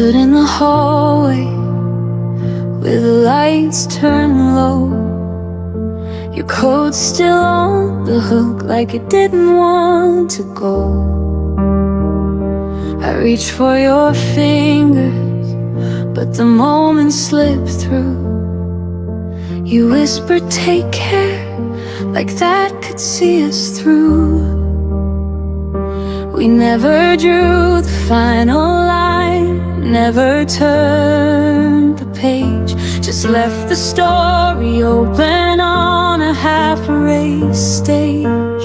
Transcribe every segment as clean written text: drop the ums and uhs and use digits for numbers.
stood in the hallway with the lights turned low. Your coat still on the hook like it didn't want to go. I reached for your fingers, but the moment slipped through. You whispered, take care, like that could see us through. We never drew the final line, never turned the page, just left the story open on a half-erased stage.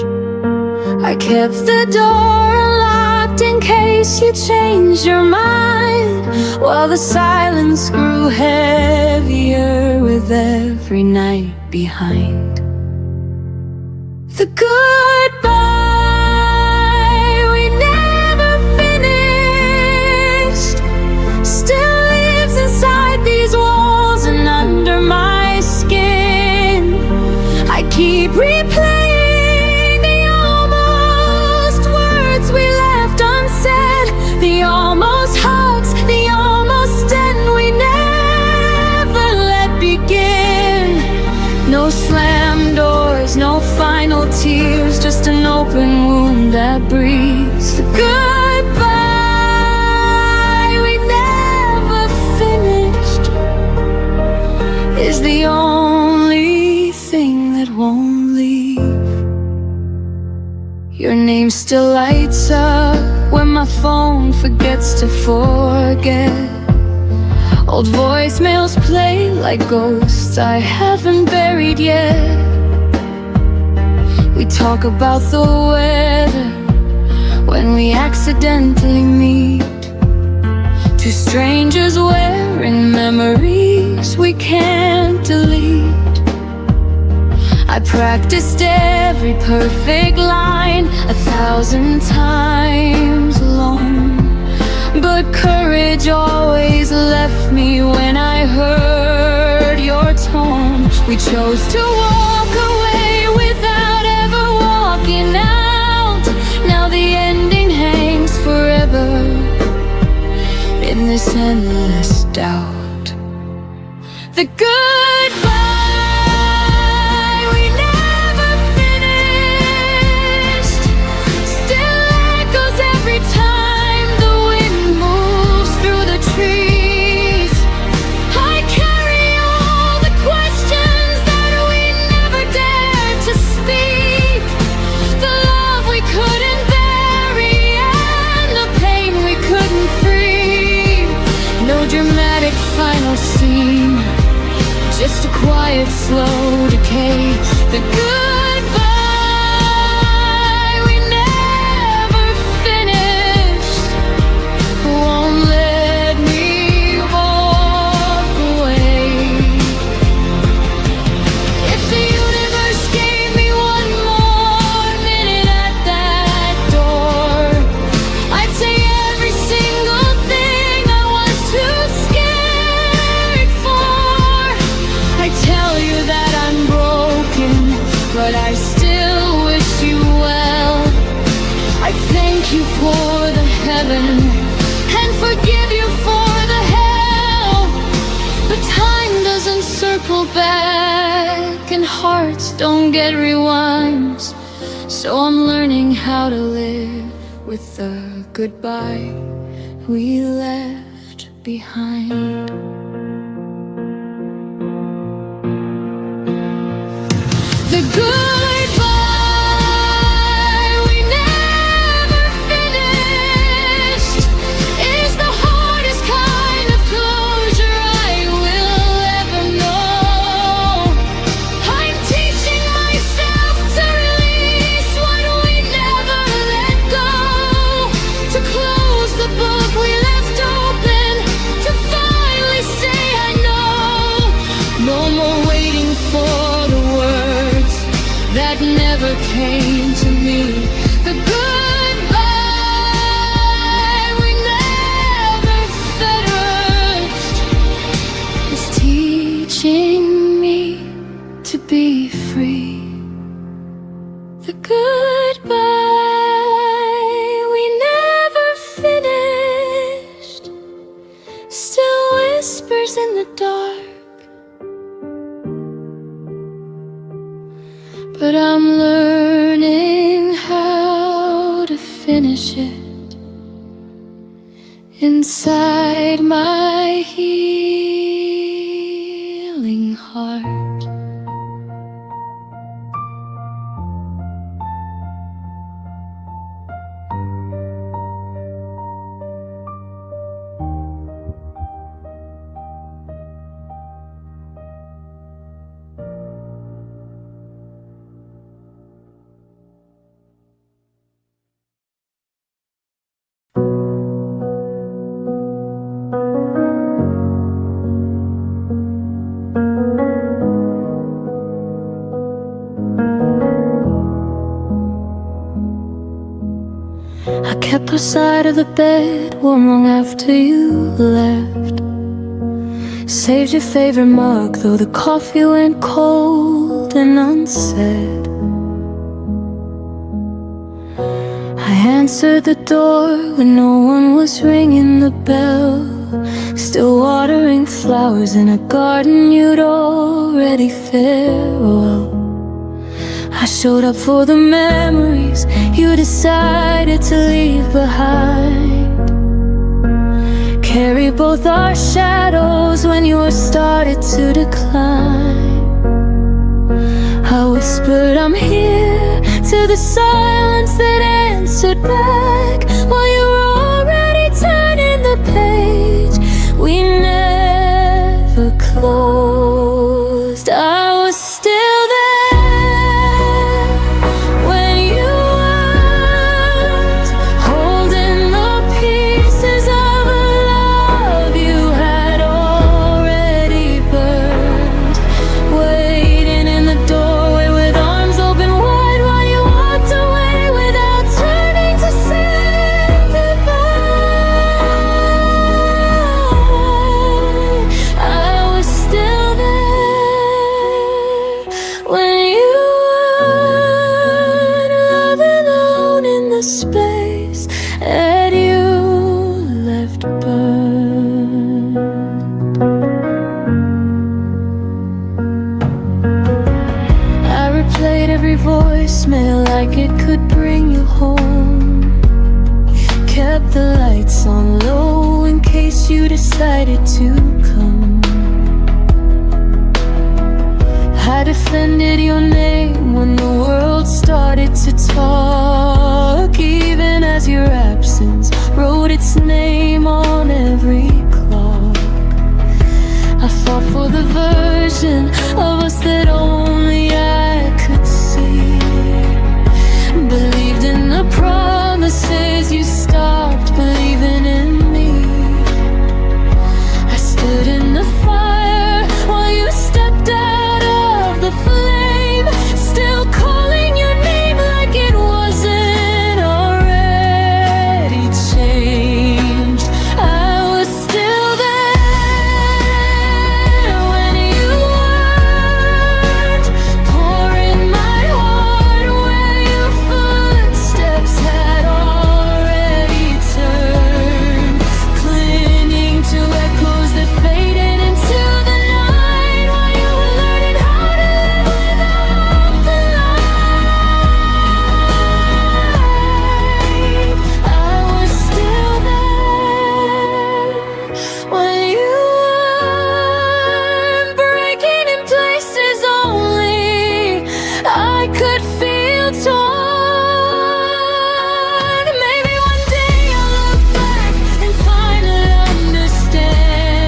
I kept the door unlocked in case you changed your mind, while the silence grew heavier with every night behind. The goodbye we never finished still lives inside these walls and under my skin. I keep replaying the almost words we left unsaid, the almost hugs, the almost end we never let begin. No slam doors, no final tears, just an open wound that breathes. The goodbye we never finished is the only thing that won't leave. Your name still lights up when my phone forgets to forget. Old voicemails play like ghosts I haven't buried yet. We talk about the weather when we accidentally meet, two strangers wearing memories we can't delete. I practiced every perfect line 1,000 times alone, but courage always left me when I heard your tone. We chose to walk away without ever walking out. Now the ending hangs forever in this endless doubt. The goodbye we never finished still echoes every time the wind moves through the trees. I carry all the questions that we never dared to speak, the love we couldn't bury and the pain we couldn't free. No dramatic final scene, just a quiet, slow decay. The goodbye we never finished won't let me walk away. If the universe gave me one more minute at that door, I'd say every single thing I was too scared for. I tell you that I'm broken, but I still wish you well. I thank you for the heaven and forgive you for the hell, but time doesn't circle back and hearts don't get rewinds. So I'm learning how to live with the goodbye we left behind. The goodbye we never finished is the hardest kind of closure I will ever know. I'm teaching myself to release what we never let go, to close the book we left open, to finally say I know. No more waiting for the words that never came to me. The goodbye we never finished is teaching me to be free. The goodbye we never finished tears in the dark, but I'm learning how to finish it inside my healing heart. I kept our side of the bed warm long after you left. Saved your favorite mug, though the coffee went cold and unsaid. I answered the door when no one was ringing the bell, still watering flowers in a garden you'd already farewell. I showed up for the memories you decided to leave behind. Carry both our shadows when yours started to decline. I whispered I'm here to the silence that answered back, while you were already turning the page we never closed. I was still there voicemail like it could bring you home. Kept the lights on low in case you decided to come. I defended your name when the world started to talk, even as your absence wrote its name on every clock. I fought for the version of us that only I could see. Believed in the promises, you stopped believing in me. I stood in the fire while you stepped out of the flame, still calling your name like it wasn't already changed. I was still there when you weren't, pouring my heart where your footsteps had already turned, clinging to echoes that faded into the night, while you were learning how to live without the light. I was still there when you weren't, breaking in places only I could feel torn. Maybe one day I'll look back and finally understand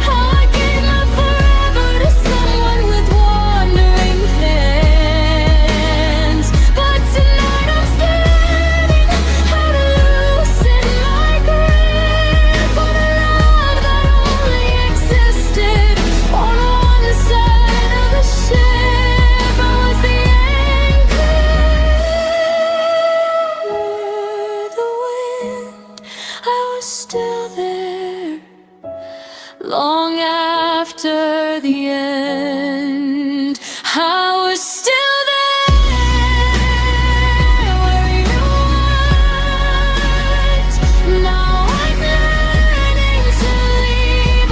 how I gave my forever to someone with wandering hands. But tonight I'm still learning how to loosen my grip on a love that only existed on one side of the ship. I was the anchor, the wind. I was still there long after the end. I was still there where you weren't. Now I'm learning to leave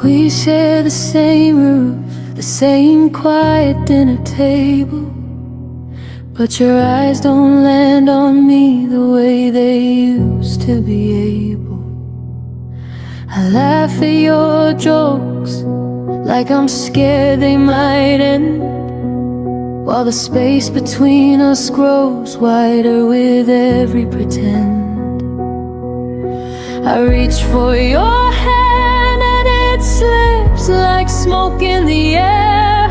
We share the same roof, the same quiet dinner table, but your eyes don't land on me the way they used to be able. I laugh at your jokes like I'm scared they might end, while the space between us grows wider with every pretend. I reach for your hand and it slips like smoke in the air.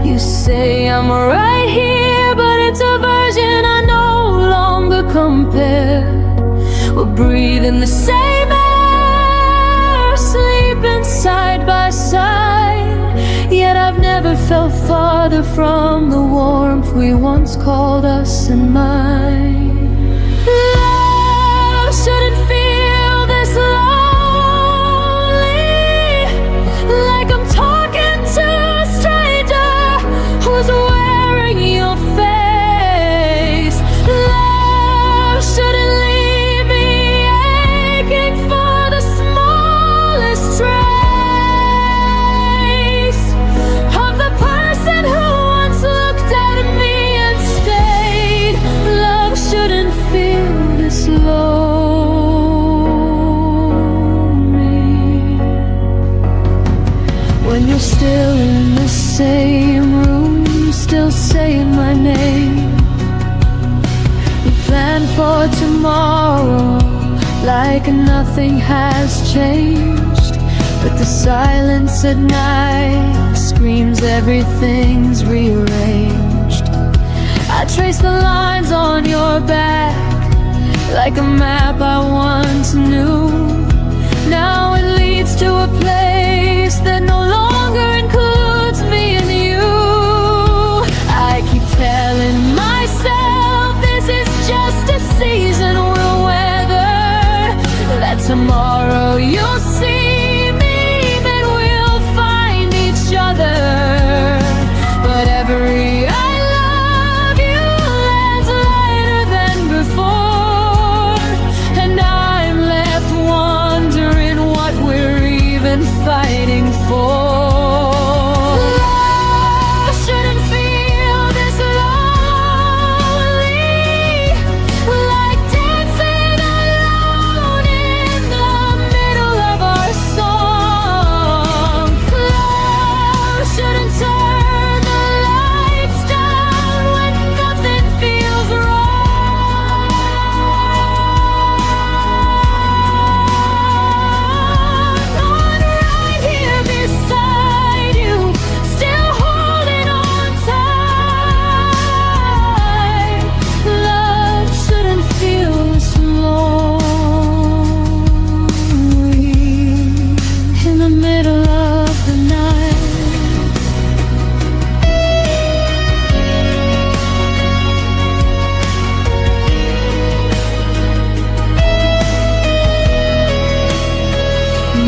You say I'm right here, but it's a version I no longer compare. We're breathing the same air, sleeping side by side, yet I've never felt farther from the warmth we once called us and mine. Love shouldn't feel this lonely, like I'm talking to a stranger who's wearing your face. Love shouldn't leave me aching for the smallest trace of the person who once looked at me and stayed. Love shouldn't feel this lonely. When you're still in the same room, still saying my name. We plan for tomorrow like nothing has changed, but the silence at night screams everything's rearranged. I trace the lines on your back like a map I once knew. Now it leads to a place that no longer includes me and you. I keep telling myself this is just a season we'll weather, that tomorrow you'll see me and we'll find each other. But every I love you lands lighter than before, and I'm left wondering what we're even fighting for. Love shouldn't feel this lonely, like dancing alone in the middle of our song. Love shouldn't turn the lights down when nothing feels wrong. On right here beside you, still holding on tight. Love shouldn't feel this lonely in the middle of the night.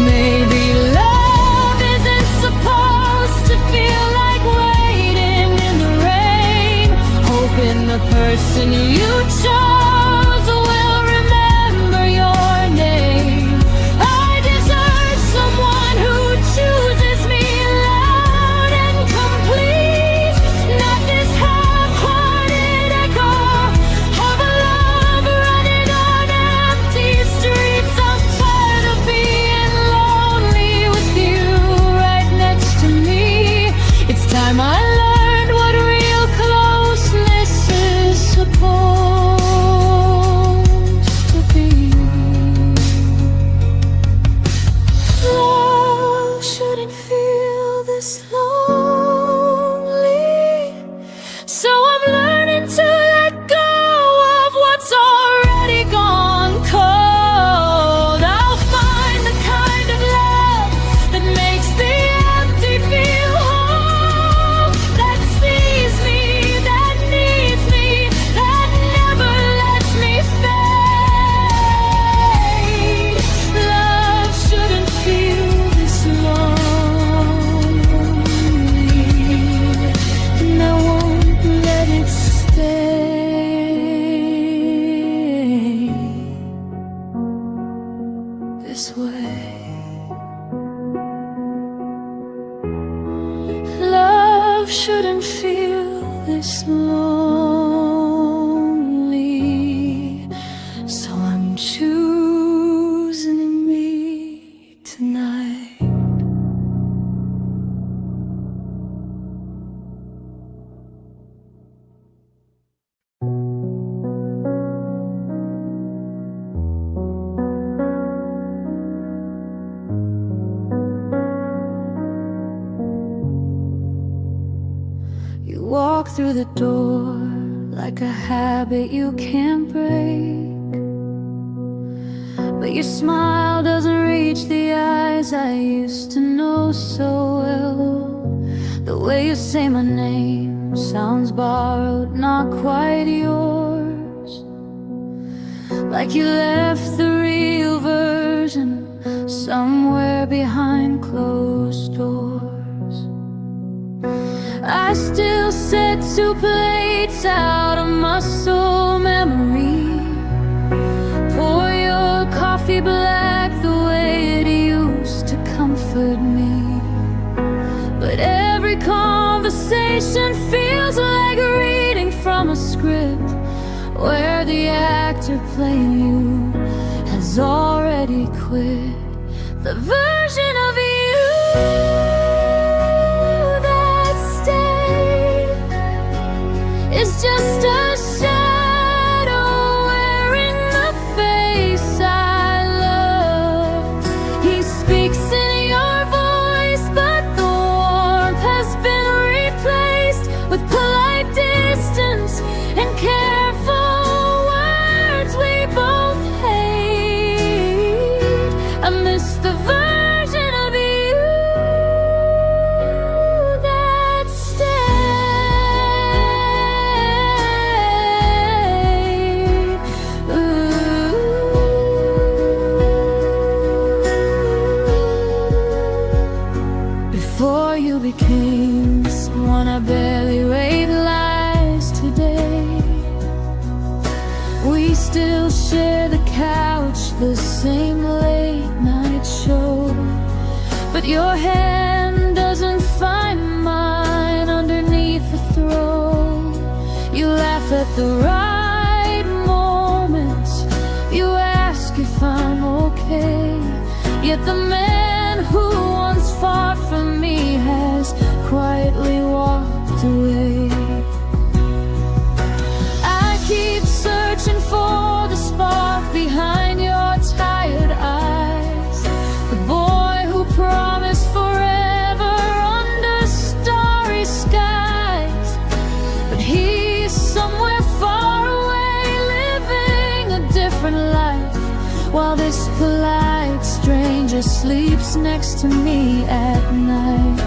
Maybe love isn't supposed to feel like waiting in the rain, hoping the person you chose will remember your name. I deserve someone who chooses me loud and complete, not this half-hearted echo of a love running on empty streets. I'm tired of being lonely with you right next to me. It's time I learned what real closeness is supposed to be. Love shouldn't feel this lonely, so I'm learning to let go of what's already gone cold. I'll find the kind of love that makes the empty feel whole, that sees me, that needs me, that never lets me fade. Love shouldn't feel this lonely, and I won't let it stay this way. shouldn't feel this lonely, so I'm choosing me tonight. You walk through the door like a habit you can't break, but your smile doesn't reach the eyes I used to know so well. The way you say my name sounds borrowed, not quite yours, like you left the real version somewhere behind closed doors. I still set 2 plates out of muscle memory, pour your coffee black the way it used to comfort me. But every conversation feels like reading from a script where the actor playing you has already quit. The version of you it's just a shadow wearing the face I love. He speaks in your voice, but the warmth has been replaced with polite distance and careful words we both hate. I miss the version of you that before you became someone I barely realized today. We still share the couch, the same late night show, but your hand doesn't find mine underneath the throw. You laugh at the right moments, you ask if I'm okay, yet the man who once fought for me has quietly walked away. I keep searching for the spark behind your tired eyes, the boy who promised forever under starry skies, but he's somewhere far away living a different life, while this polite stranger sleeps next to me at night.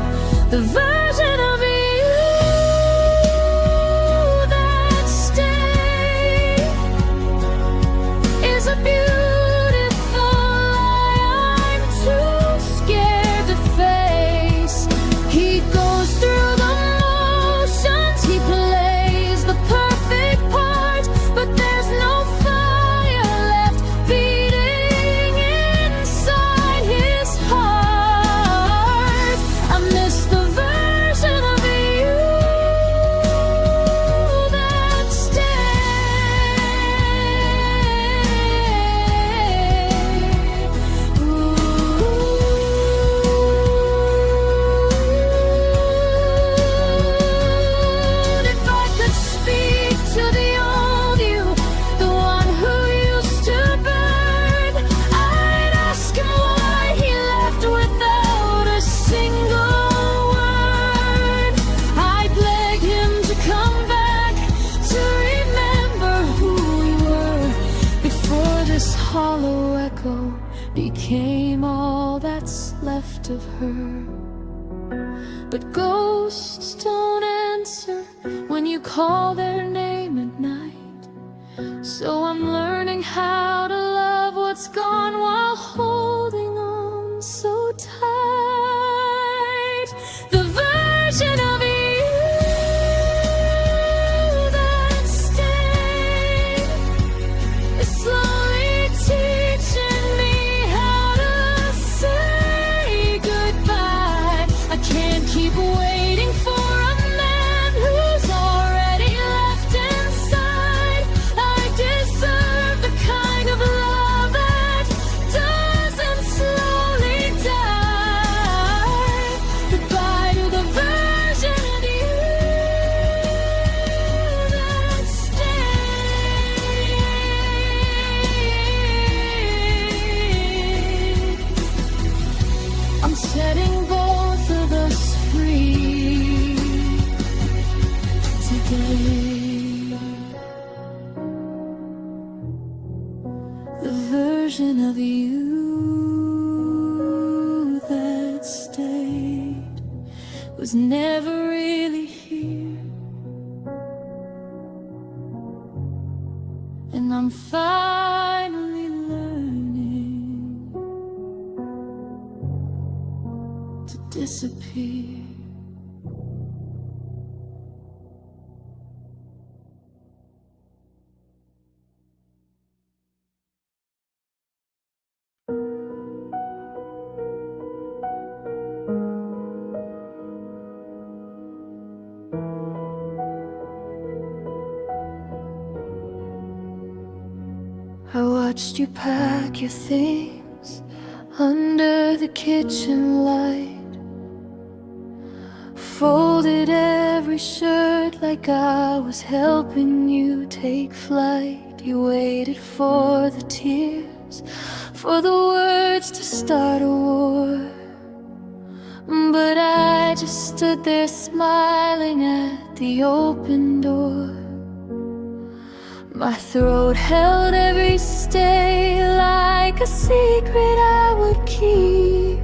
The version of you that stays is a beautiful lie I'm too scared to face. He goes through the motions, he plays the perfect part, but there's no fire left beating inside his heart. I miss the version of you that stays. If I could speak to the old you, the one who used to burn, I'd ask him why he left without a single word. I'd beg him to come back, to remember who we were before this hollow echo became all that's left of her. But ghosts don't answer when you call their name at night, so I'm learning how to love what's gone while holding on so tight. The version of you that stayed is slowly teaching me how to say goodbye. I can't keep waiting for a setting both of us free today. The version of you that stayed was never really here, and I'm finally learning to disappear. I watched you pack your things under the kitchen light, folded every shirt like I was helping you take flight. You waited for the tears, for the words to start a war, but I just stood there smiling at the open door. My throat held every stay like a secret I would keep.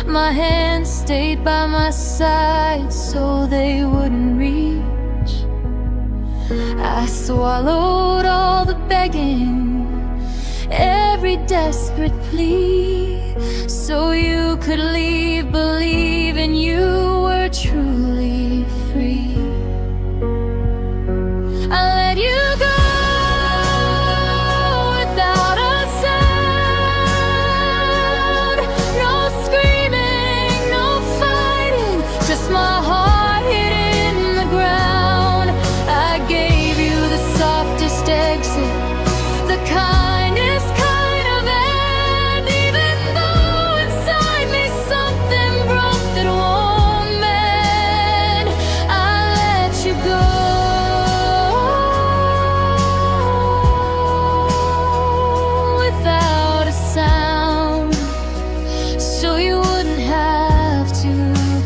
My hands stayed by my side so they wouldn't reach. I swallowed all the begging, every desperate plea, so you could leave believing you were truly free. I let you go without a sound. No screaming, no fighting, just my heart hid in the ground. I gave you the softest exit, the kindest kind of end, even though inside me something broke that won't mend. I let you go without a sound, so you wouldn't have to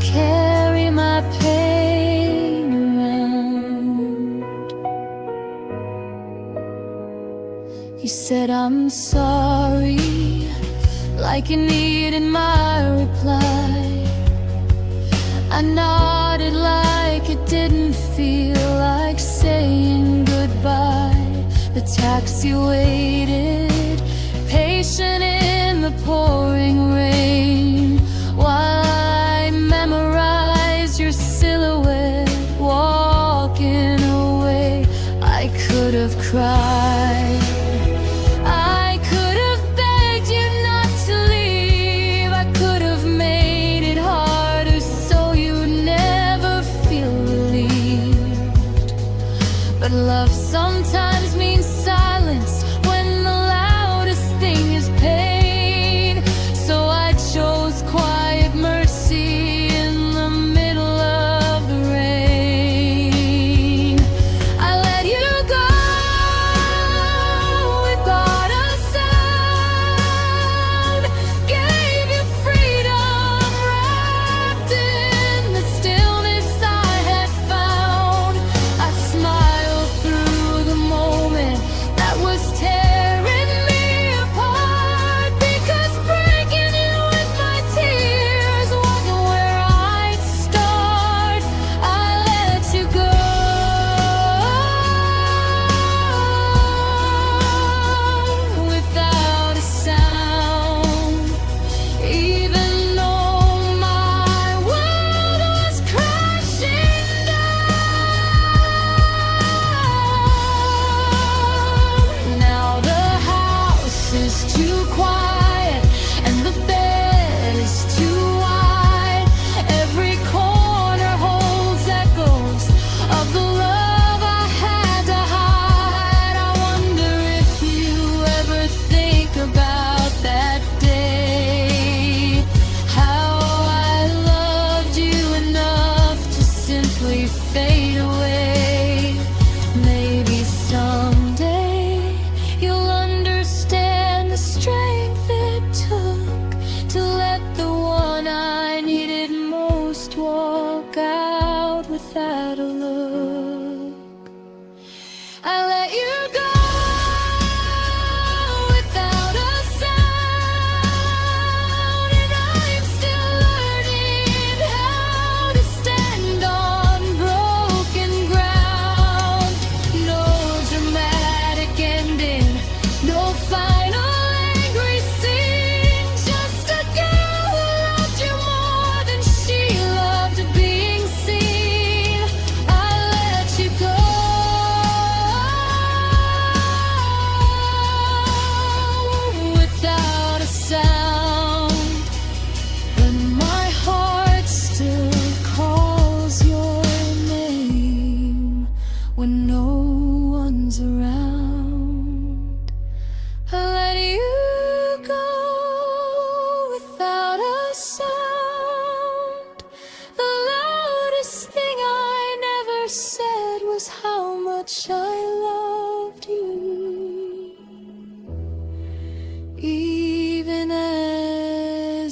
carry my pain around. You said I'm sorry, like you needed my reply. I nodded like it didn't feel like saying goodbye. The taxi waited, patient in the pouring rain, while I memorized your silhouette walking away. I could have cried, I could have begged you not to leave, I could have made it harder so you'd never feel relieved. But love sometimes means silence when the loudest thing is pain. So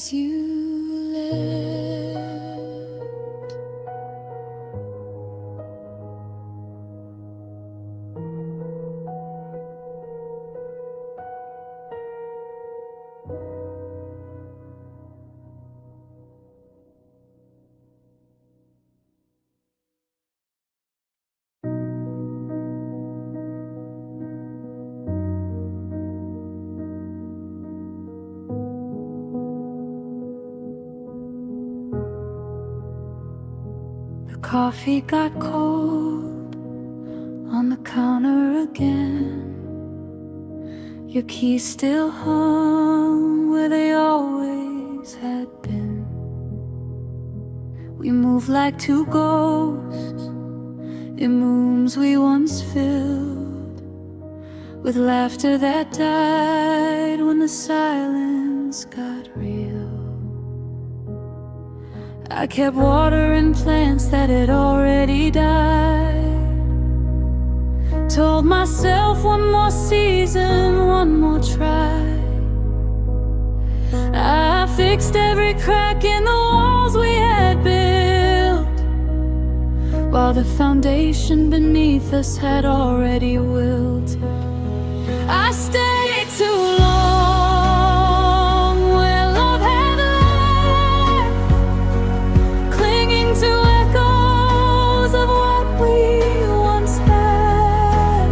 days you left. Coffee got cold on the counter again. Your keys still hung where they always had been. We move like two ghosts in rooms we once filled, with laughter that died when the silence got real. I kept watering plants that had already died. Told myself one more season, one more try. I fixed every crack in the walls we had built, while the foundation beneath us had already wilted. I stayed too long where love had left, clinging to echoes of what we once had,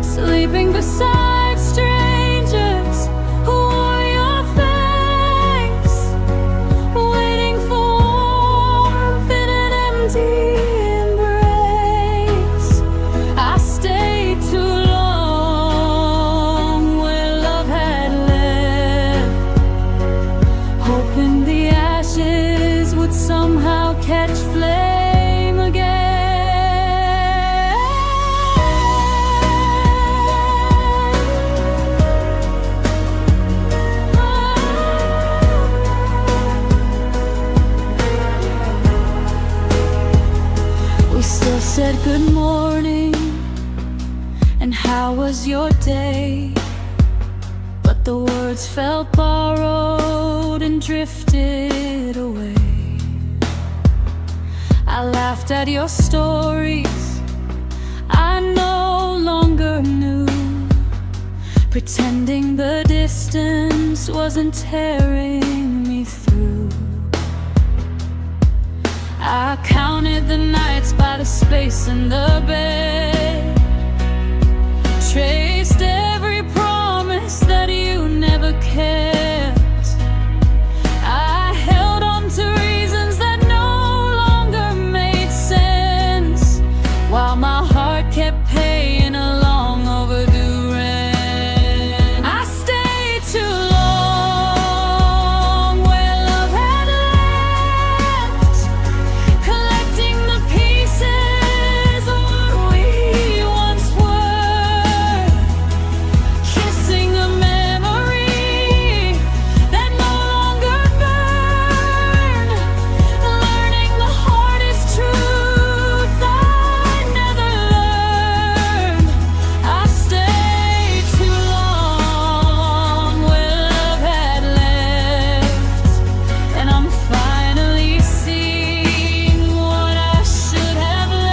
sleeping beside strangers who wore your face, waiting for warmth in an empty embrace. I stayed too long where love had left, hoping the ashes would somehow catch flame again. We still said good morning and how was your day, but the words felt borrowed and drifted away. I laughed at your stories I no longer knew, pretending the distance wasn't tearing me through. I counted the nights by the space in the bed, traced every promise that you never kept. I held on to reasons that no longer made sense, while my heart kept paying a long overdue rent. I stayed too long where love had left, collecting the pieces of what we once were, kissing a memory that no longer burned, learning the hardest truth I never learned. I stayed too long where love had left, and I'm finally seeing what I should have left.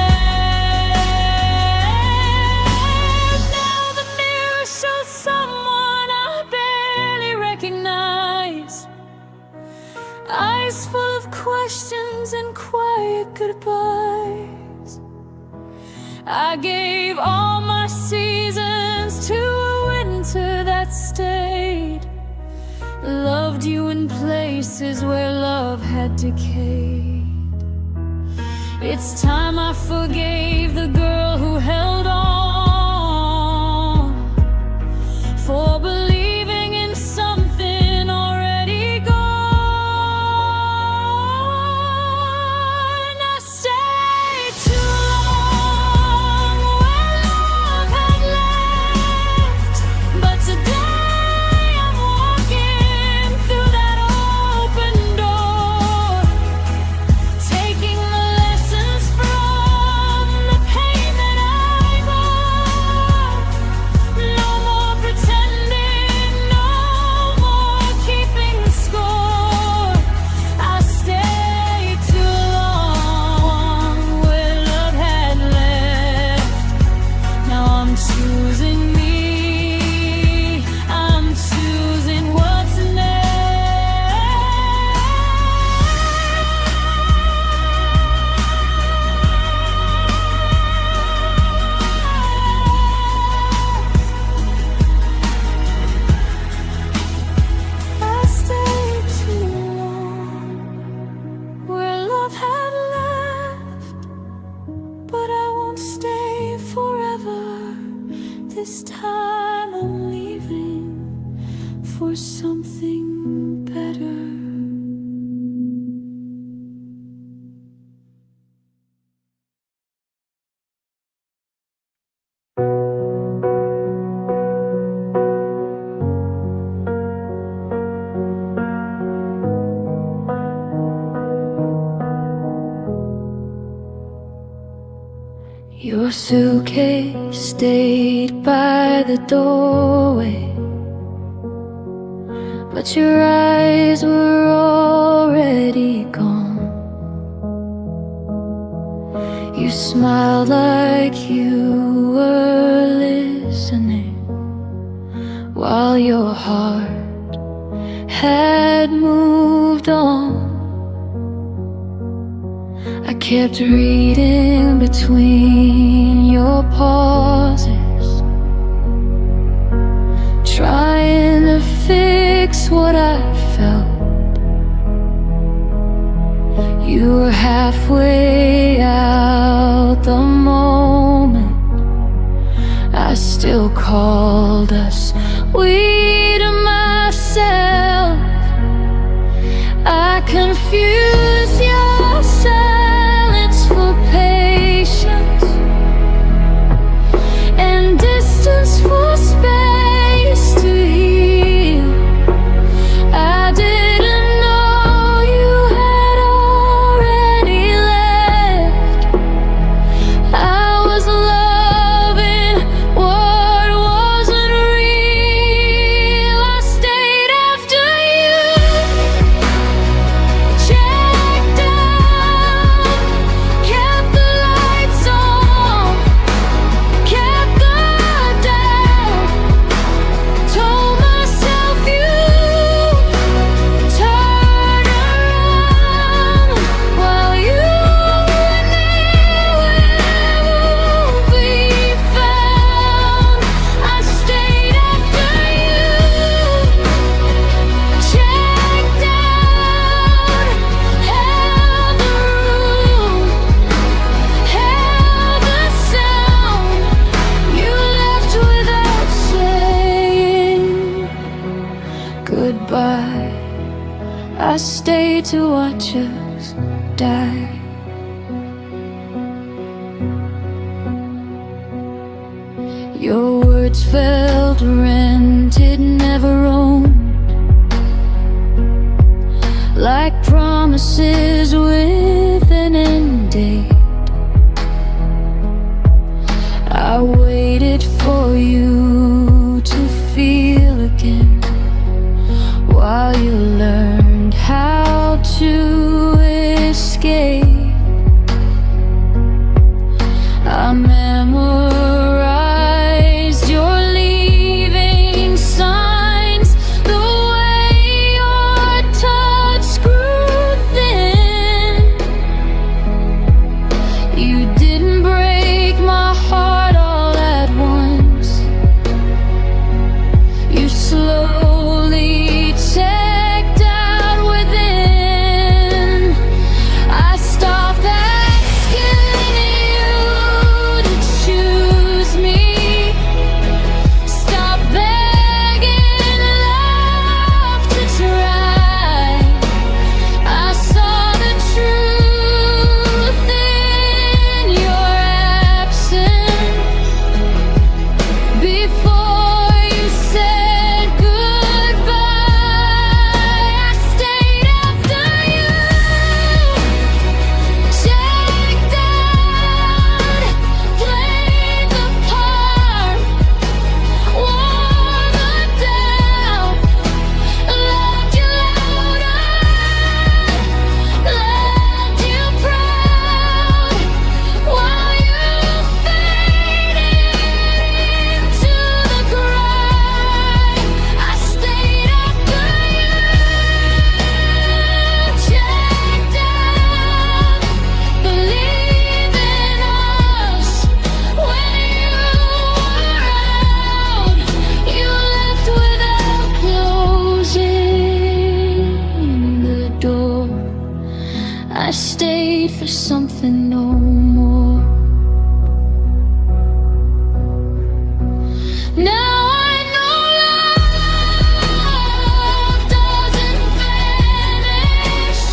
Now the mirror shows someone I barely recognize, eyes full of questions and quiet goodbyes. I gave all my seasons to a winter that stayed, loved you in places where love had decayed. It's time I forgave the girl who held on, for believing in something already gone. I stayed too long where love had left, but today I'm walking through that open door, taking the lessons from the pain that I've Your suitcase stayed by the doorway, but your eyes were already gone. You smiled like you were listening, while your heart had moved on. I kept reading between your pauses, trying to fix what I felt. You were halfway out the moment I still called us we to myself. I confused your silence for patience and distance for space to heal. I didn't know you had already left. I was loving what wasn't real. I stayed after you, checked out, kept the lights on, kept the doubt, told myself you turn around while you were nowhere to be found. I stayed after you, checked out, held the room, held the sound. You left without saying goodbye. I stayed to watch us die. Your words felt rented, never owned, like promises with an end date. I waited for you to feel again, while you learned how to escape. I memorized your leaving signs, the way your touch grew thin. You didn't break my heart all at once. You slowly checked out within. I stopped asking you to choose me, stop begging love to try. I saw the truth in your absence before you said goodbye. I stayed after you, checked out, played the part, wore the doubt, loved you louder, loved you proud, while you faded into the cry. I stayed after you, checked out, believed in us. When you were out, you left without closing the door. I stayed for something no more. Now I know love doesn't vanish.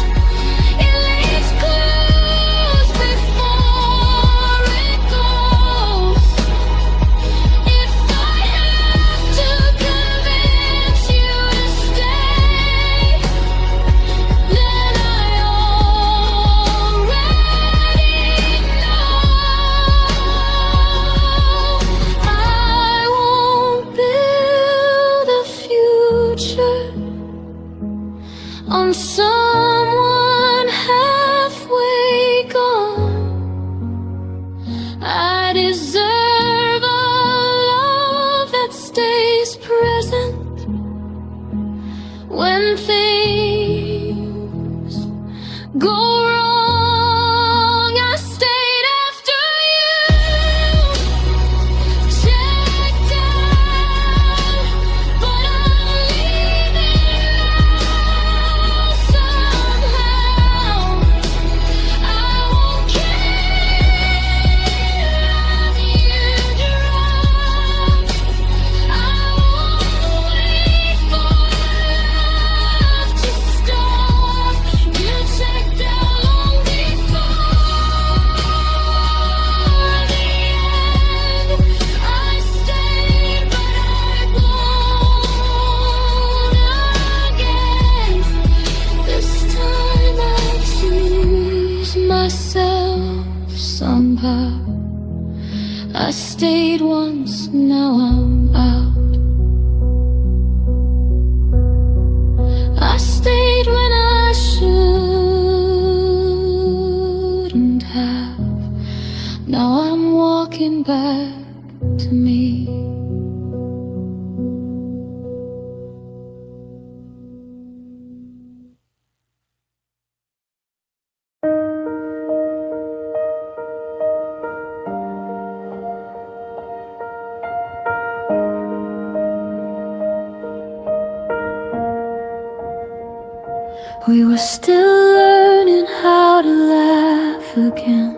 It leaves clues before it goes. If I have to convince you to stay, then I already someone halfway gone. I deserve a love that stays present when things go wrong. I stayed after you checked out, but I'm leaving now somehow. I won't care as you drop. I won't wait for love to stop. You checked out long before the end. I stayed, but I've blown again. This time I choose myself somehow. I stayed once, now I'm out. I stayed when I shouldn't have. Now I'm walking back to me. We were still learning how to laugh again,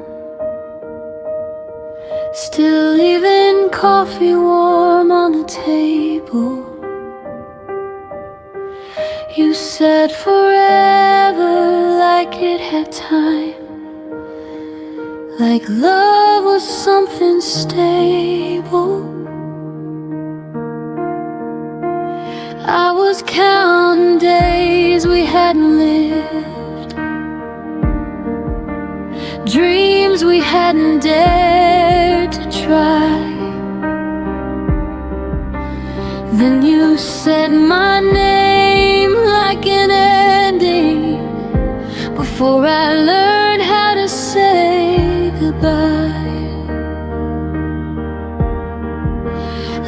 still leaving coffee warm on the table. You said forever like it had time, like love was something stable. I was counting days we hadn't lived, dreams we hadn't dared to try. Then you said my name like an ending, before I learned how to say goodbye.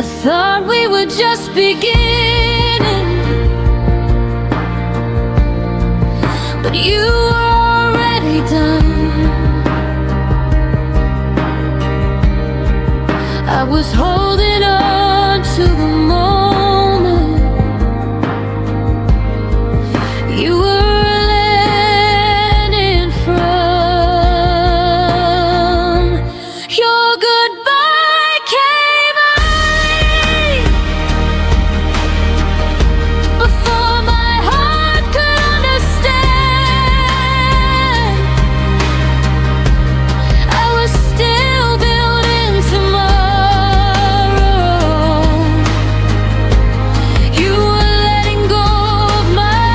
I thought we were just beginning, but you were already done. I was holding on to the moment you were landing from. Your goodbye came early, before my heart could understand. I was still building tomorrow. You were letting go of my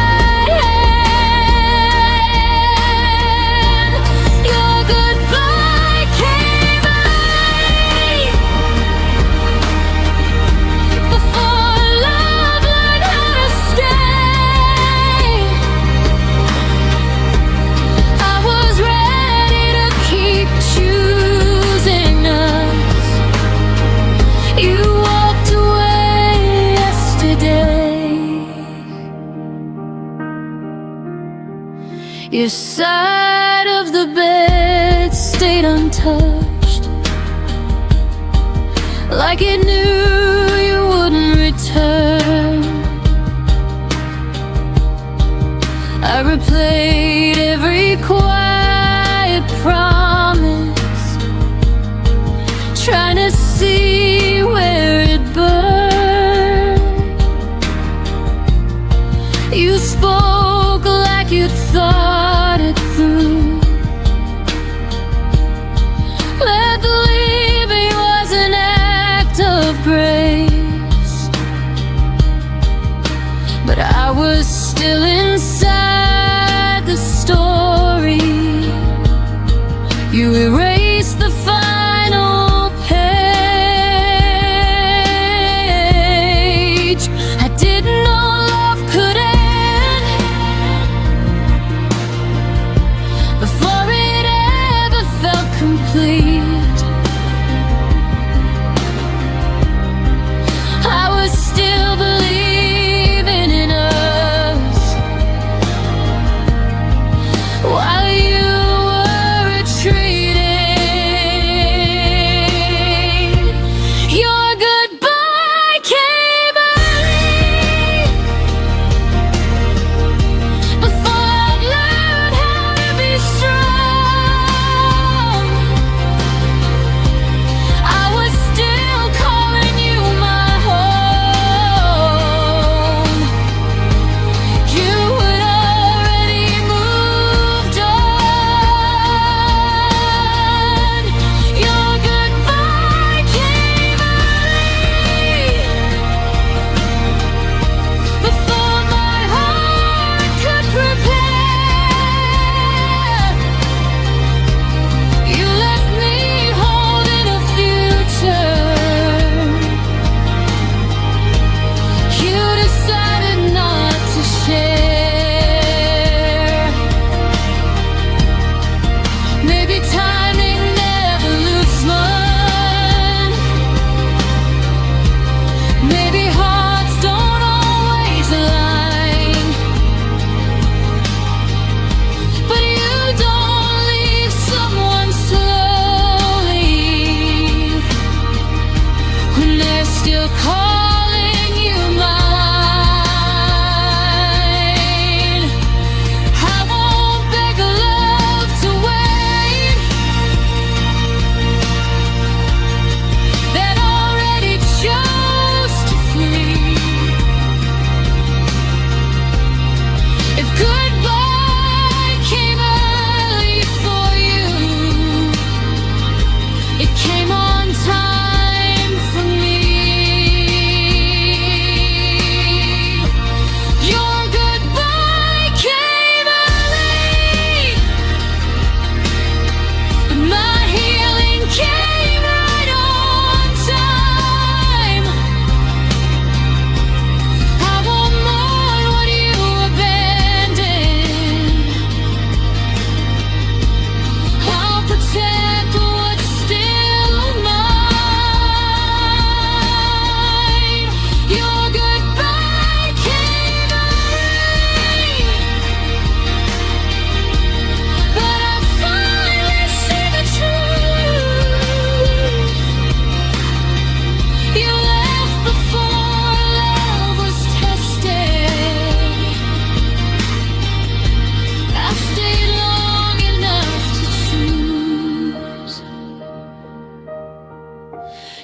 hand. Your goodbye came early, before love learned how to stay. I was ready to keep choosing us. You walked away yesterday. Your side of the bed stayed untouched, like it knew you wouldn't return. I replayed every quiet promise, trying to see where it burned. You spoke like you'd thought it through. Let the leaving was an act of grace, but I was still inside the story,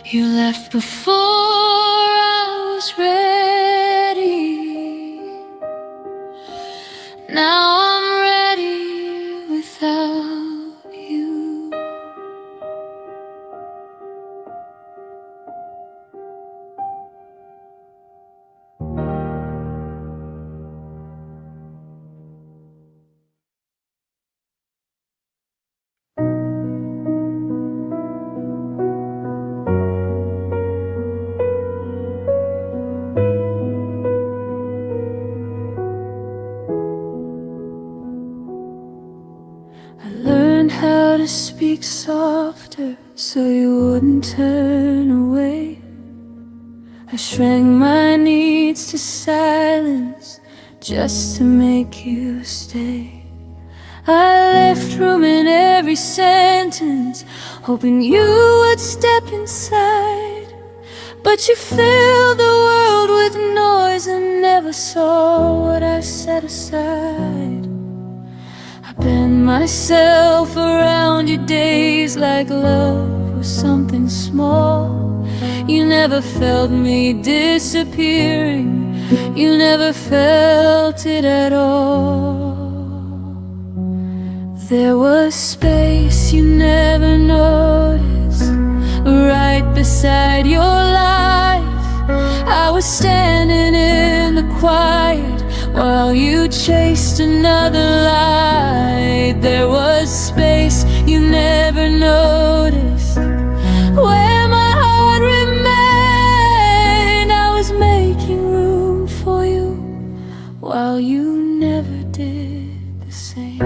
You left before I was ready. Now I'm ready without you. I learned how to speak softer so you wouldn't turn away. I shrank my needs to silence just to make you stay. I left room in every sentence, hoping you would step inside. But you filled the world with noise and never saw what I set aside. I bend myself around your days like love was something small. You never felt me disappearing, you never felt it at all. There was space you never noticed, right beside your life. I was standing in the quiet while you chased another light. There was space you never noticed, where my heart remained. I was making room for you while you never did the same.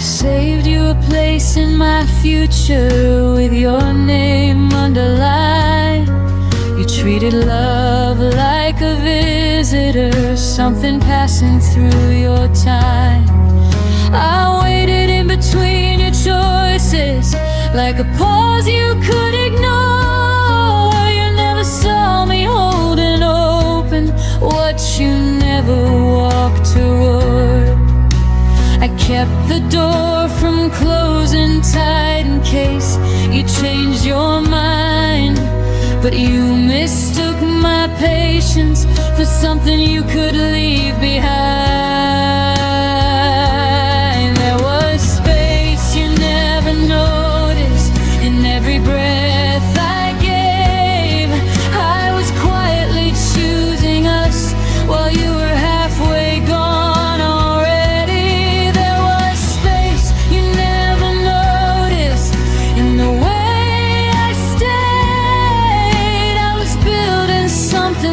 Saved you a place in my future with your name underlined. You treated love like a visitor, something passing through your time. I waited in between your choices like a pause you could ignore. You never saw me holding open what you never walked toward. I kept the door from closing tight in case you changed your mind. But you mistook my patience for something you could leave behind. There was space you never noticed in every breath I gave. I was quietly choosing us while you were halfway gone.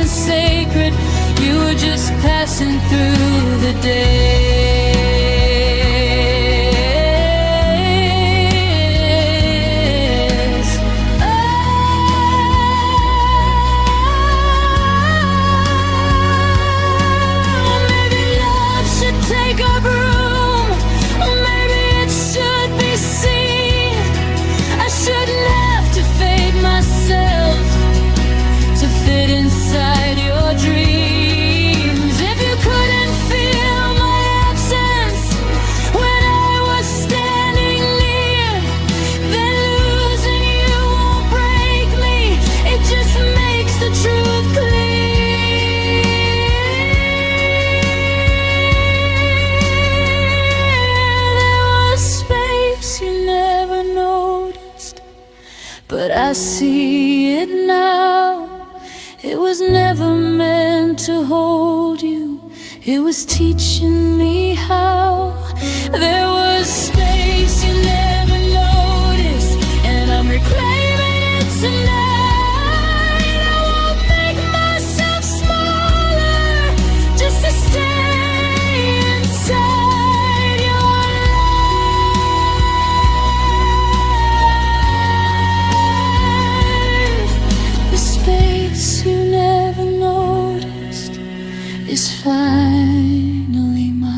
Sacred, you were just passing through the days. Oh, maybe love should take up room, maybe it should be seen. I shouldn't have to fade myself to fit inside your dreams. If you couldn't feel my absence when I was standing near, then losing you won't break me, it just makes the truth clear. There was space you never noticed, but I see it now. It was never meant to hold you, it was teaching me how. There was space you never noticed, and I'm reclaiming it tonight. I won't make myself smaller just to stay inside your life. The space you never noticed is finally mine.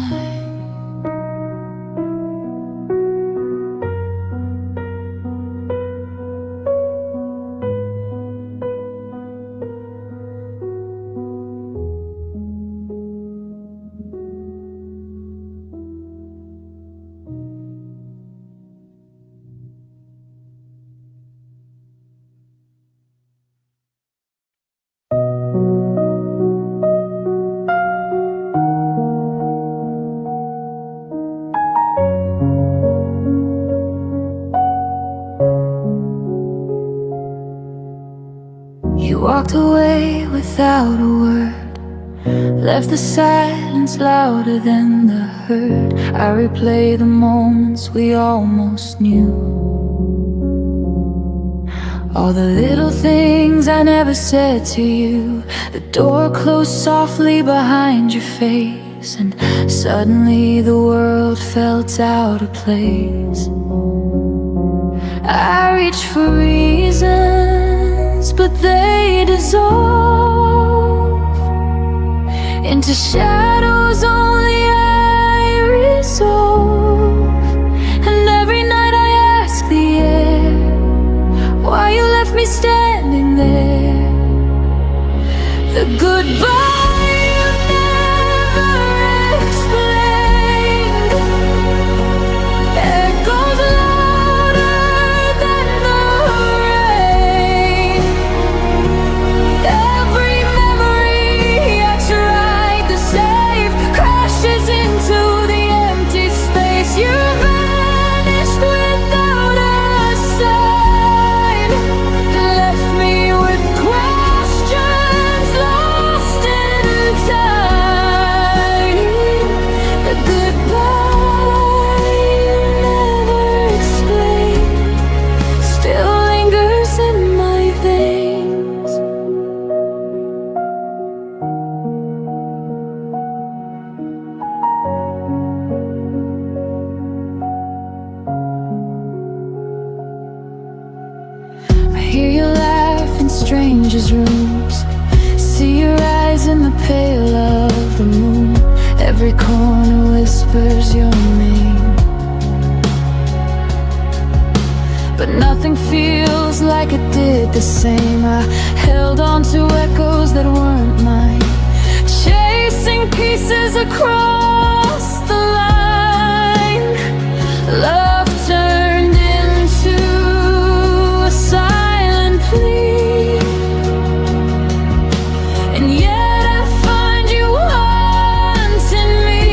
walked away without a word, left the silence louder than the hurt. I replay the moments we almost knew, all the little things I never said to you. The door closed softly behind your face, and suddenly the world felt out of place. I reach for reasons, but they dissolve into shadows only I resolve. And every night I ask the air why you left me standing there. The goodbye you never explained echoes louder than the rain. Every memory I tried to save crashes into the empty space. You vanished without a sign, left me with questions lost in time. The goodbye you never explained still lingers in my veins. I hear you laugh in strangers' rooms, see your eyes in the pale of the moon. Every corner whispers your name, but nothing feels like it did the same. I held on to echoes that weren't mine, chasing pieces across the line. Love turned into a silent plea, and yet I find you haunting me.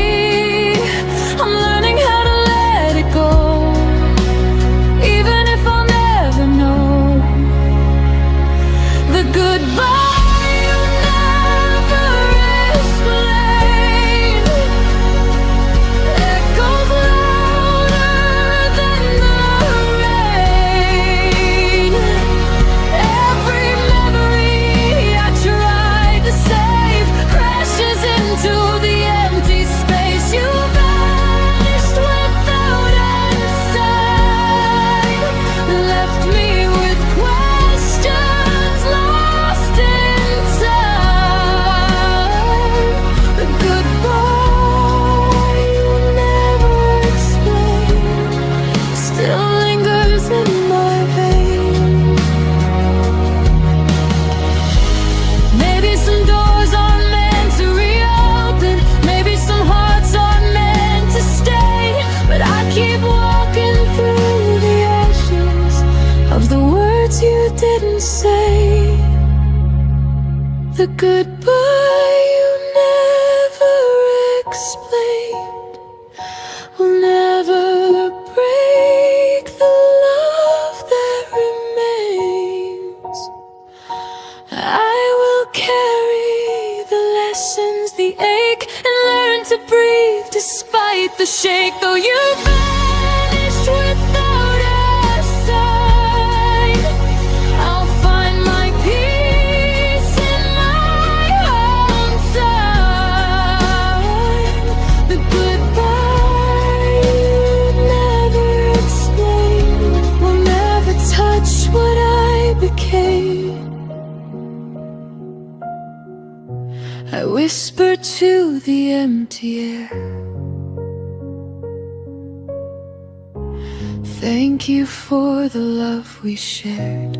I'm learning how to let it go, even if I'll never know. The goodbye you never explained echoes louder than the rain. Every memory I tried to save crashes into the empty space. You vanished without a sign, left me with questions lost in time. The goodbye you never explained still lingers in my veins. Maybe some doors are meant to reopen, maybe some hearts are meant to stay, but I keep walking through the ashes of the words you didn't say. The goodbye you never explained will never break the love that remains. I will carry the lessons, the ache, and learn to breathe despite the shake. Though you vanished without a sign, I'll find my peace in my own time. The goodbye you never explained will never touch what I became. I whisper to the empty air, thank you for the love we shared,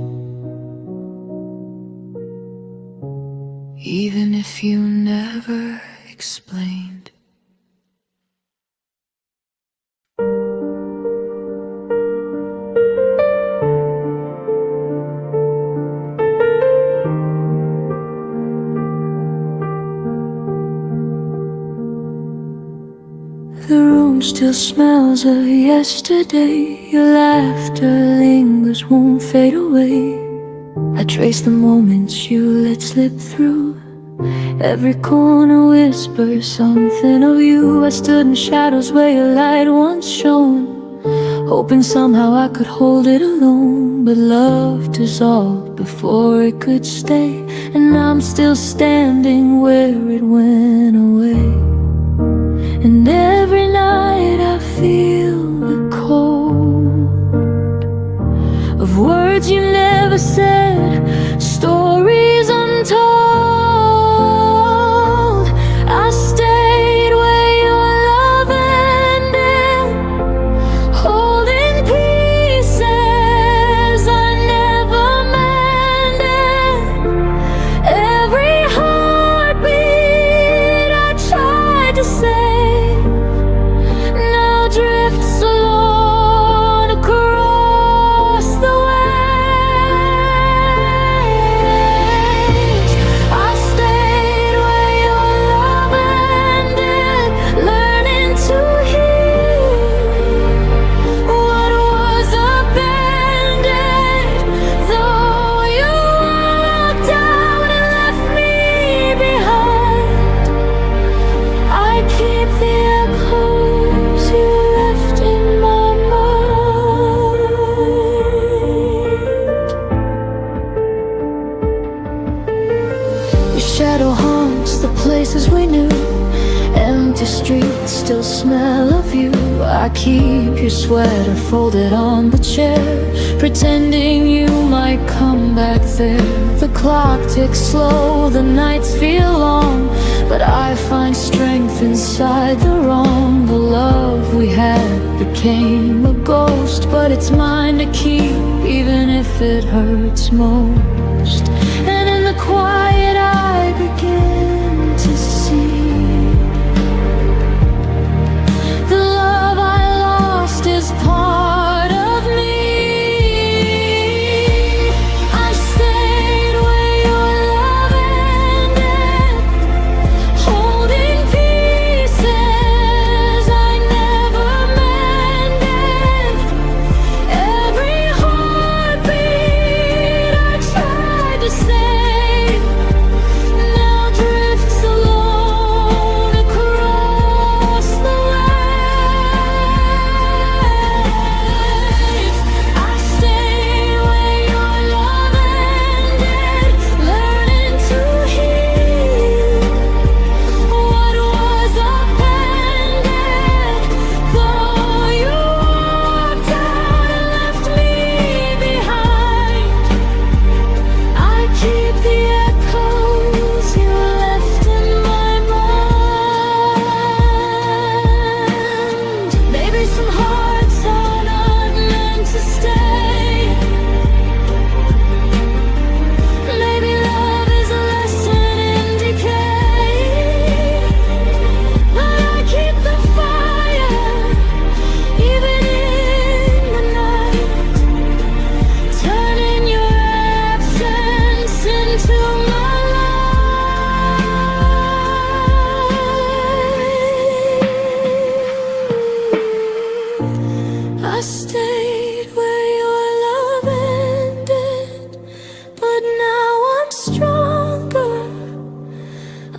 even if you never explained. The room still smells of yesterday. Your laughter lingers, won't fade away. I trace the moments you let slip through. Every corner whispers something of you. I stood in shadows where your light once shone, hoping somehow I could hold it alone. But love dissolved before it could stay, and I'm still standing where it went away. And every night I feel the cold of words you never said, stories untold. I stayed where your love ended, holding pieces I never mended. Every heartbeat I tried to save now drifts alone across the waves. I stayed where your love ended, learning to heal what was abandoned. Though you walked out and left me behind, I keep the echoes you left in my mind. Your shadow haunts the places we knew, empty streets still smell of you. I keep your sweater folded on the chair, pretending you might come back there. The clock ticks slow, the nights feel long, but I find strength inside the wrong. The love we had became a ghost, but it's mine to keep, even if it hurts most. And in the quiet I begin to see the love I lost is part of me. I stayed where your love ended, holding pieces I never mended. Every heartbeat I tried to save now drifts alone across the waves. I stayed where your love ended, learning to heal what was abandoned. Though you walked out and left me behind, I keep the echoes you left in my mind. Maybe some hearts are not meant to stay. Maybe love is a lesson in decay. But I keep the fire, even in the night, turning your absence into my light. I stayed where your love ended, but now I'm stronger,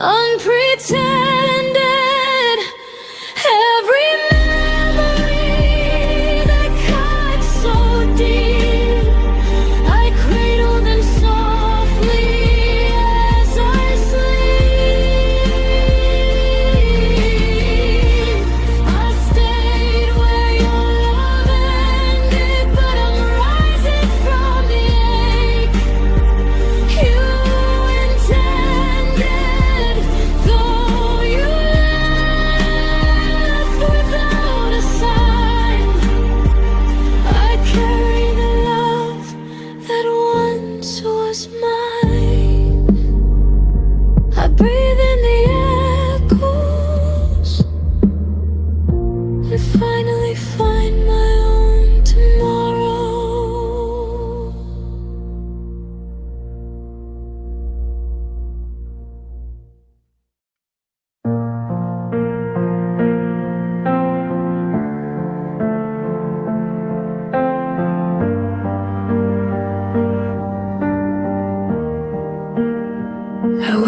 unpretended. Every memory that cut so deep, I cradle them softly as I sleep. I stayed where your love ended,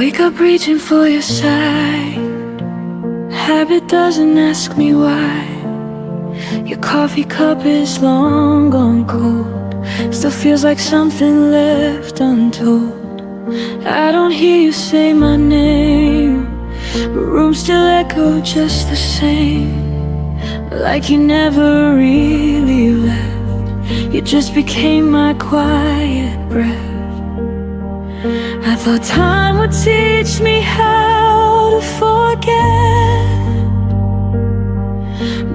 wake up reaching for your side. Habit doesn't ask me why. Your coffee cup is long gone cold. Still feels like something left untold. I don't hear you say my name, but rooms still echo just the same. Like you never really left. You just became my quiet breath. I thought time would teach me how to forget,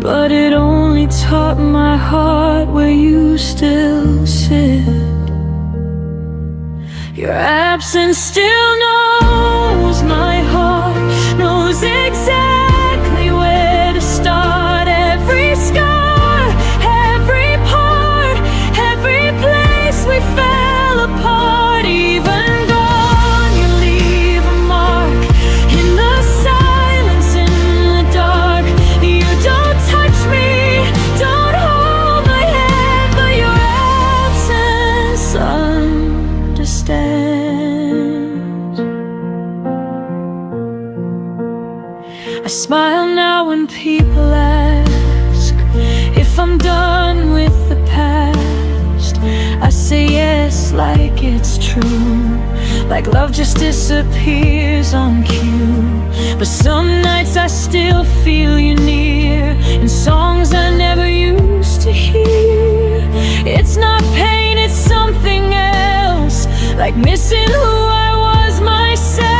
but it only taught my heart where you still sit. Your absence still knows my heart, knows exactly where to start. Every scar, every part, every place we fell apart. Even gone, you leave a mark in the silence, in the dark. You don't touch me, don't hold my hand, but your absence understands. I smile now when people ask if I'm done with the past. I say yes like it's true, like love just disappears on cue. But some nights I still feel you near, in songs I never used to hear. It's not pain, it's something else, like missing who I was myself.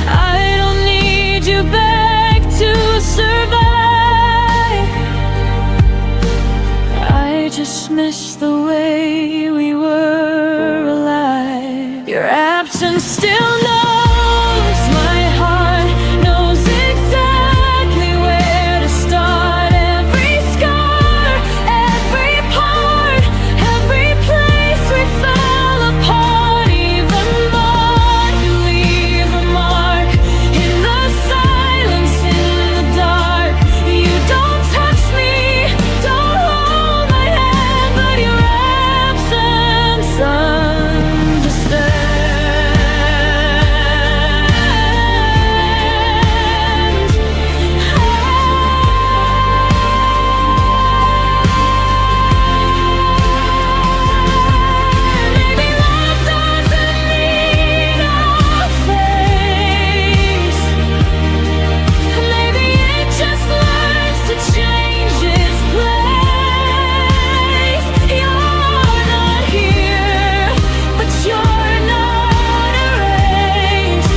I don't need you back to survive. I just miss the way we were alive. Your absence still knows my heart, knows exactly where to start. Every scar, every part, every place we fell apart. Even more, you leave a mark in the silence, in the dark. You don't touch me, don't hold my hand, but your absence understands. Maybe love doesn't need a face. Maybe it just learns to change its place. You're not here, but you're not erased.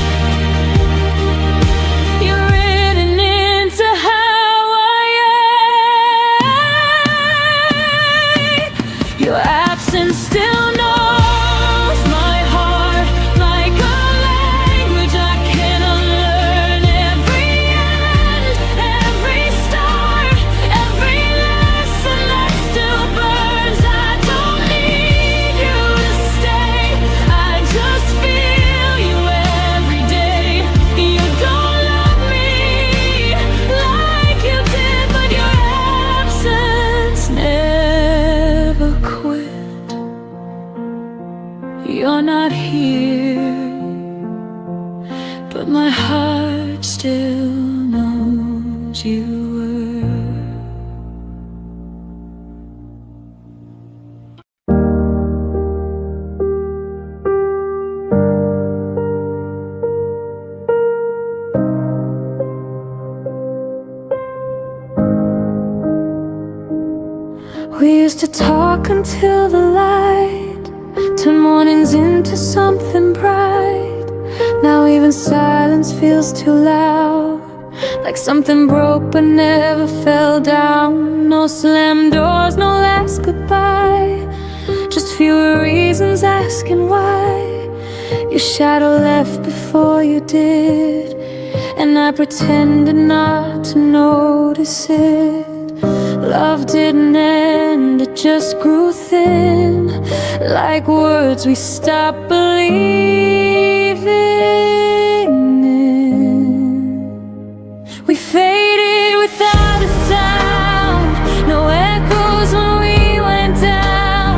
You're written into how I am. Your absence still knows my heart, like a language I can unlearn. Every end, every start, every lesson that still burns. I don't need you to stay, I just feel you every day. You don't love me like you did, but your absence never quit. You're not here, but my heart still knows you were. We used to talk until the light turn mornings into something bright. Now even silence feels too loud, like something broke but never fell down. No slammed doors, no last goodbye, just fewer reasons asking why. Your shadow left before you did, and I pretended not to notice it. Love didn't end, it just grew thin, like words we stopped believing in. We faded without a sound, no echoes when we went down.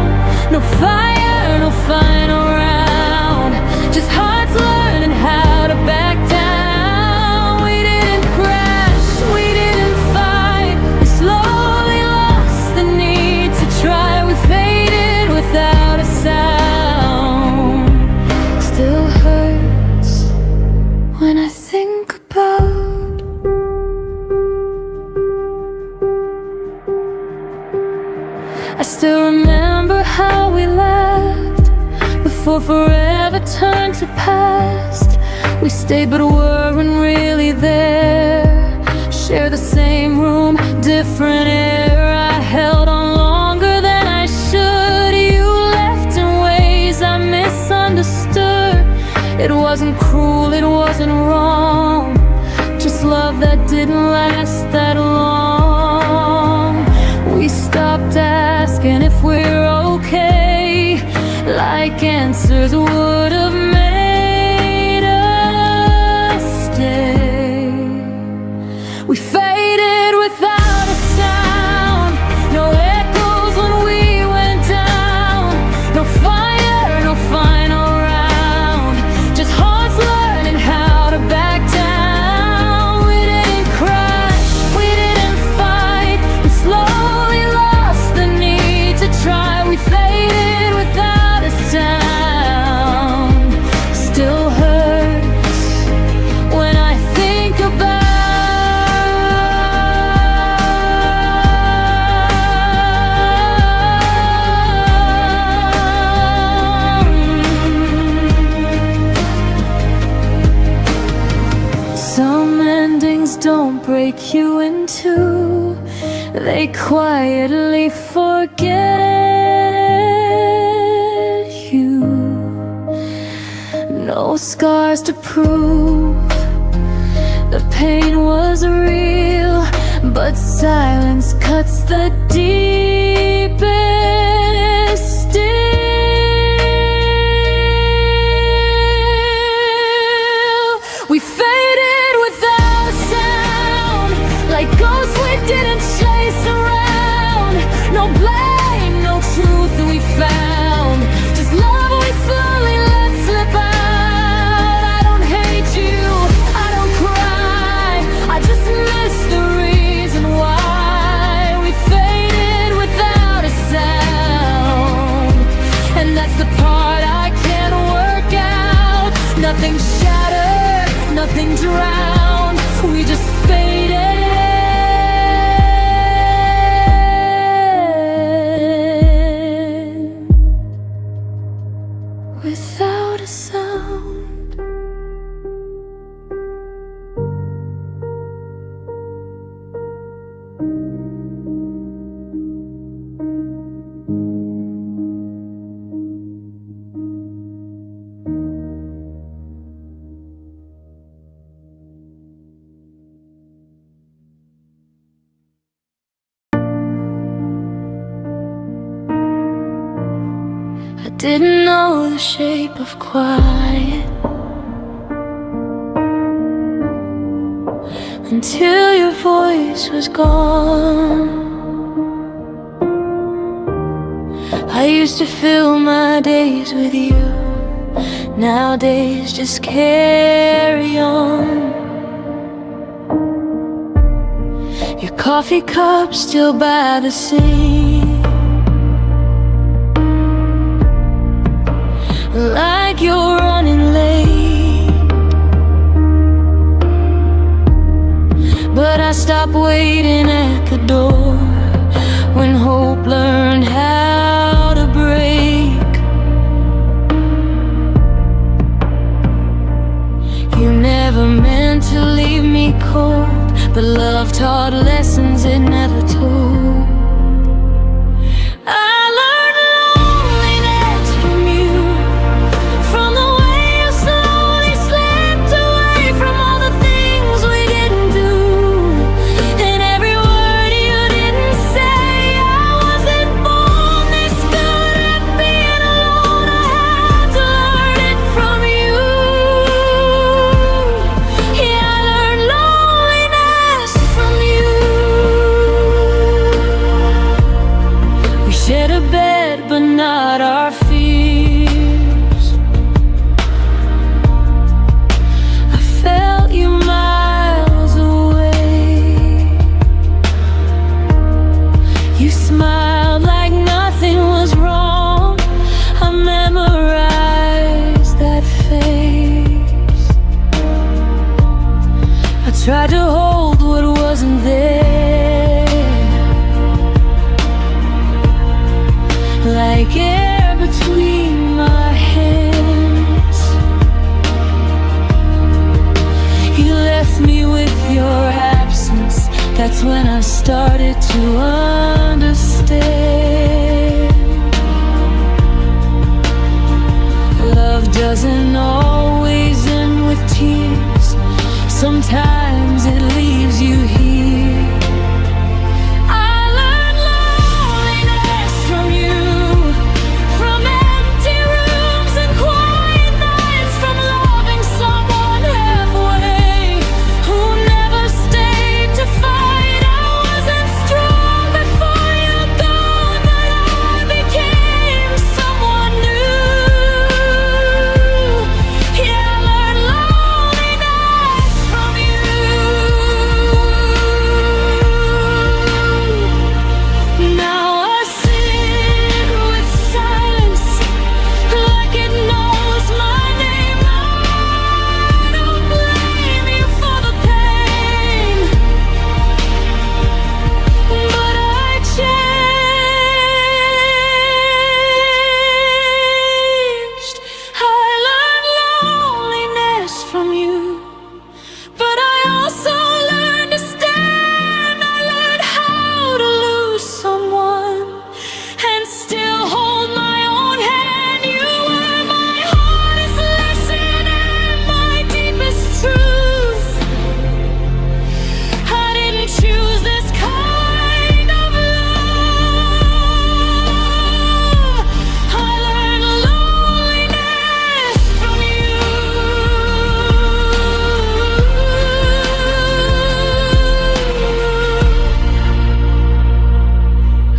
No fire, no final round, just heart I still remember how we laughed before forever turned to past. We stayed but weren't really there. Share the same room, different air. I held on longer than I should. You left in ways I misunderstood. It wasn't cruel, it wasn't wrong, just love that didn't last that long. We stopped asking if we're okay, like answers would have made us stay. We faded without a sound, no echoes when we went down, no fire, no final round, just hearts learning how to back down. We didn't crash, we didn't fight, we slowly lost the need to try. We faded without a sound, still hurts when I think about. Some endings don't break you in two, they quietly forget you. No scars to prove the pain was real, but silence cuts the deepest still. We faded without a sound, like ghosts we didn't chase around. No blame, no truth we found, just love we slowly let slip out. I don't hate you, I don't cry, I just miss the reason why. We faded without a sound, and that's the part I can't work out. Nothing shattered, nothing drowned, we just faded without a sound. I didn't know the shape of quiet until your voice was gone. I used to fill my days with you, nowadays just carry on. Your coffee cup still by the sink, like you're running late, but I stopped waiting at the door when hope learned how to break. You never meant to leave me cold, but love taught lessons it never told. Tried to hold what wasn't there. started to understand. Love doesn't always end with tears. Sometimes it leaves you here.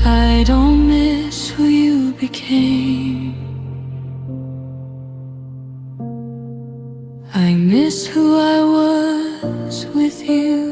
I don't miss who you became. I miss who I was with you.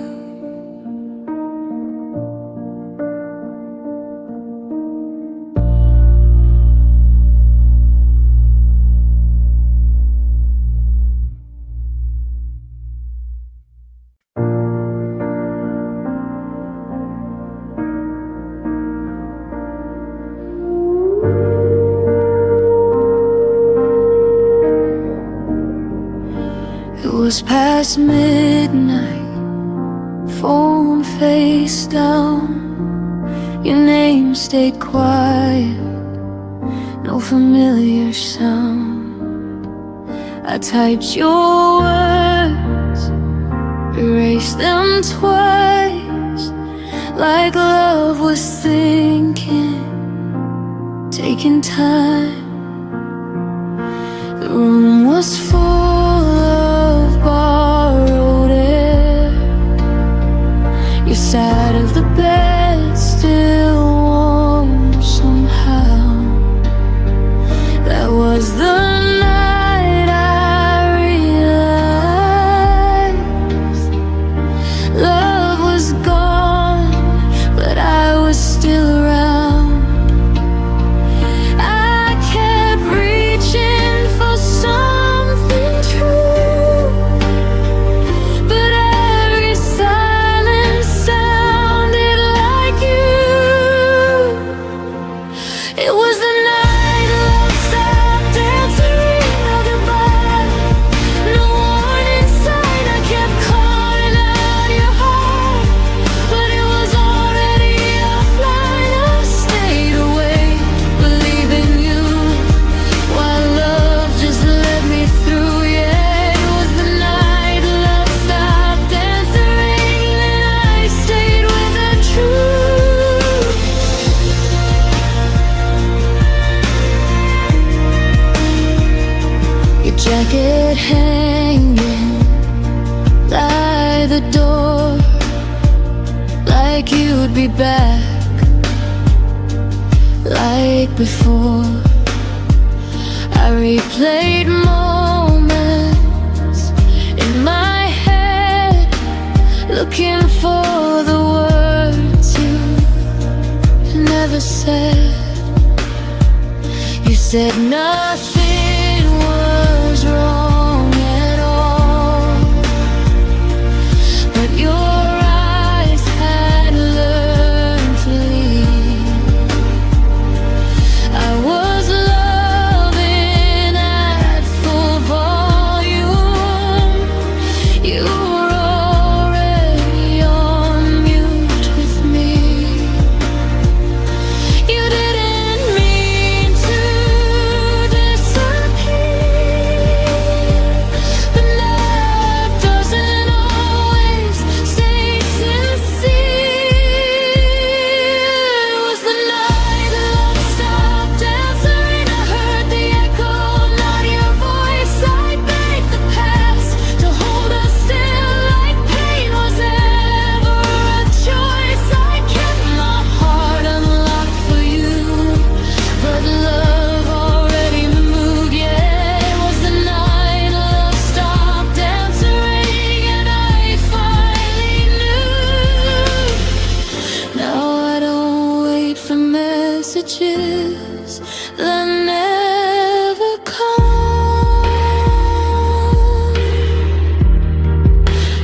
It was past midnight, phone face down. Your name stayed quiet, no familiar sound. I typed your words, erased them twice, like love was thinking, taking time. The room was full of borrowed air. Your side of the bed still warm somehow. That was the night I realized love was gone, but I was still around. I kept reaching for something true, but every silence sounded like you. It was the night love stopped answering our goodbye. No warning sign, I kept calling out your heart, but it was already offline. I stayed awake, believing you, while love just let me through. Yeah, it was the night love stopped answering, and I stayed with the truth. Your jacket hanging by the door, like you'd be back, like before. I replayed moments in my head, looking for the words you never said. You said nothing was wrong at all, but your eyes had learned to leave. I was loving at full volume. You were already on mute with me. messages that never come.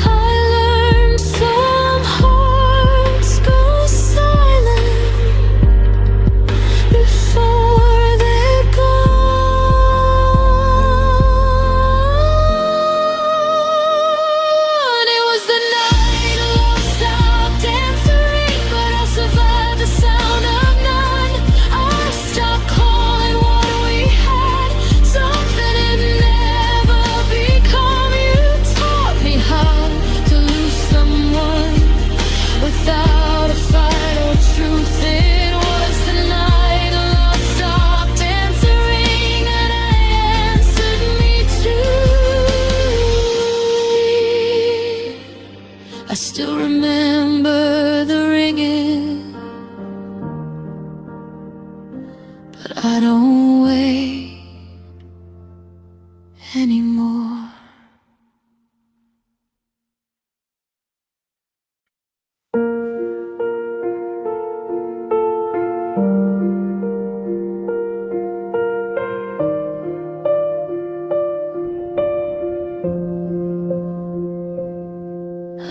I learned some hearts go silent before they're gone. It was the night love stopped answering, but I survived the sound of none. I stopped calling what we had, something it never become. You taught me how to lose someone without a final truth. It was the night love stopped answering, and I answered me too. I still remember the ringing, but I don't wait anymore.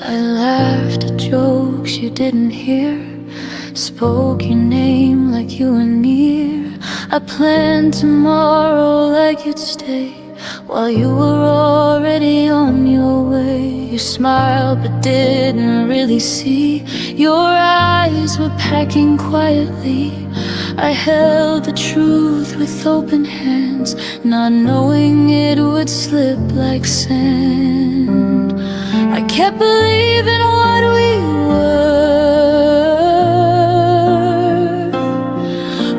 I laughed at jokes you didn't hear, spoke your name like you were near. I planned tomorrow like you'd stay, while you were already on your way. You smiled but didn't really see, your eyes were packing quietly. I held the truth with open hands, not knowing it would slip like sand. I kept believing what we were,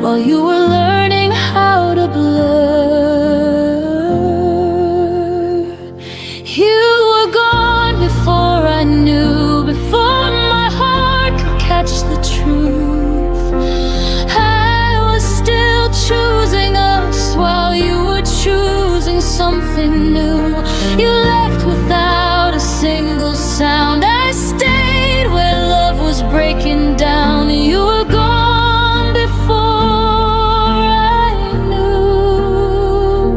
while you were learning how to blur. You were gone before I knew, before my heart could catch the truth. I was still choosing us while you were choosing something new. You left without a single sound. I stayed where love was breaking down. You were gone before I knew,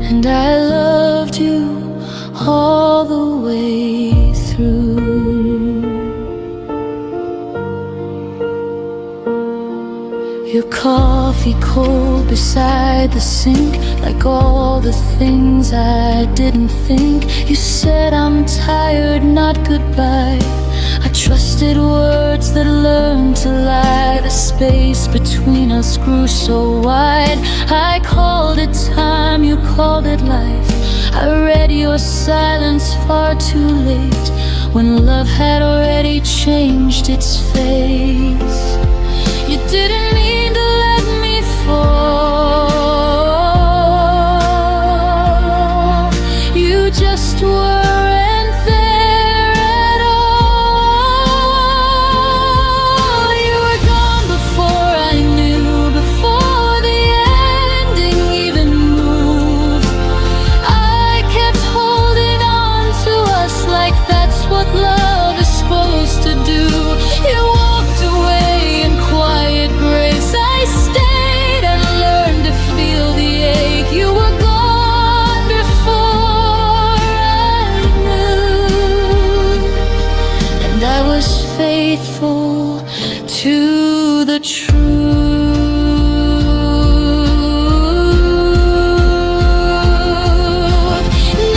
and I loved you all the way through. Your coffee cold beside the sink, like all the things I didn't think. You said I'm tired, not goodbye. I trusted words that learned to lie. The space between us grew so wide. I called it time, you called it life. I read your silence far too late, when love had already changed its face. You didn't mean to let me fall, you just weren't there at all. You were gone before I knew, before the ending even moved. I kept holding on to us like that's what love is supposed to do. You walked away in quiet grace. I stayed and learned to feel the ache. You were gone before I knew, and I was faithful to the truth.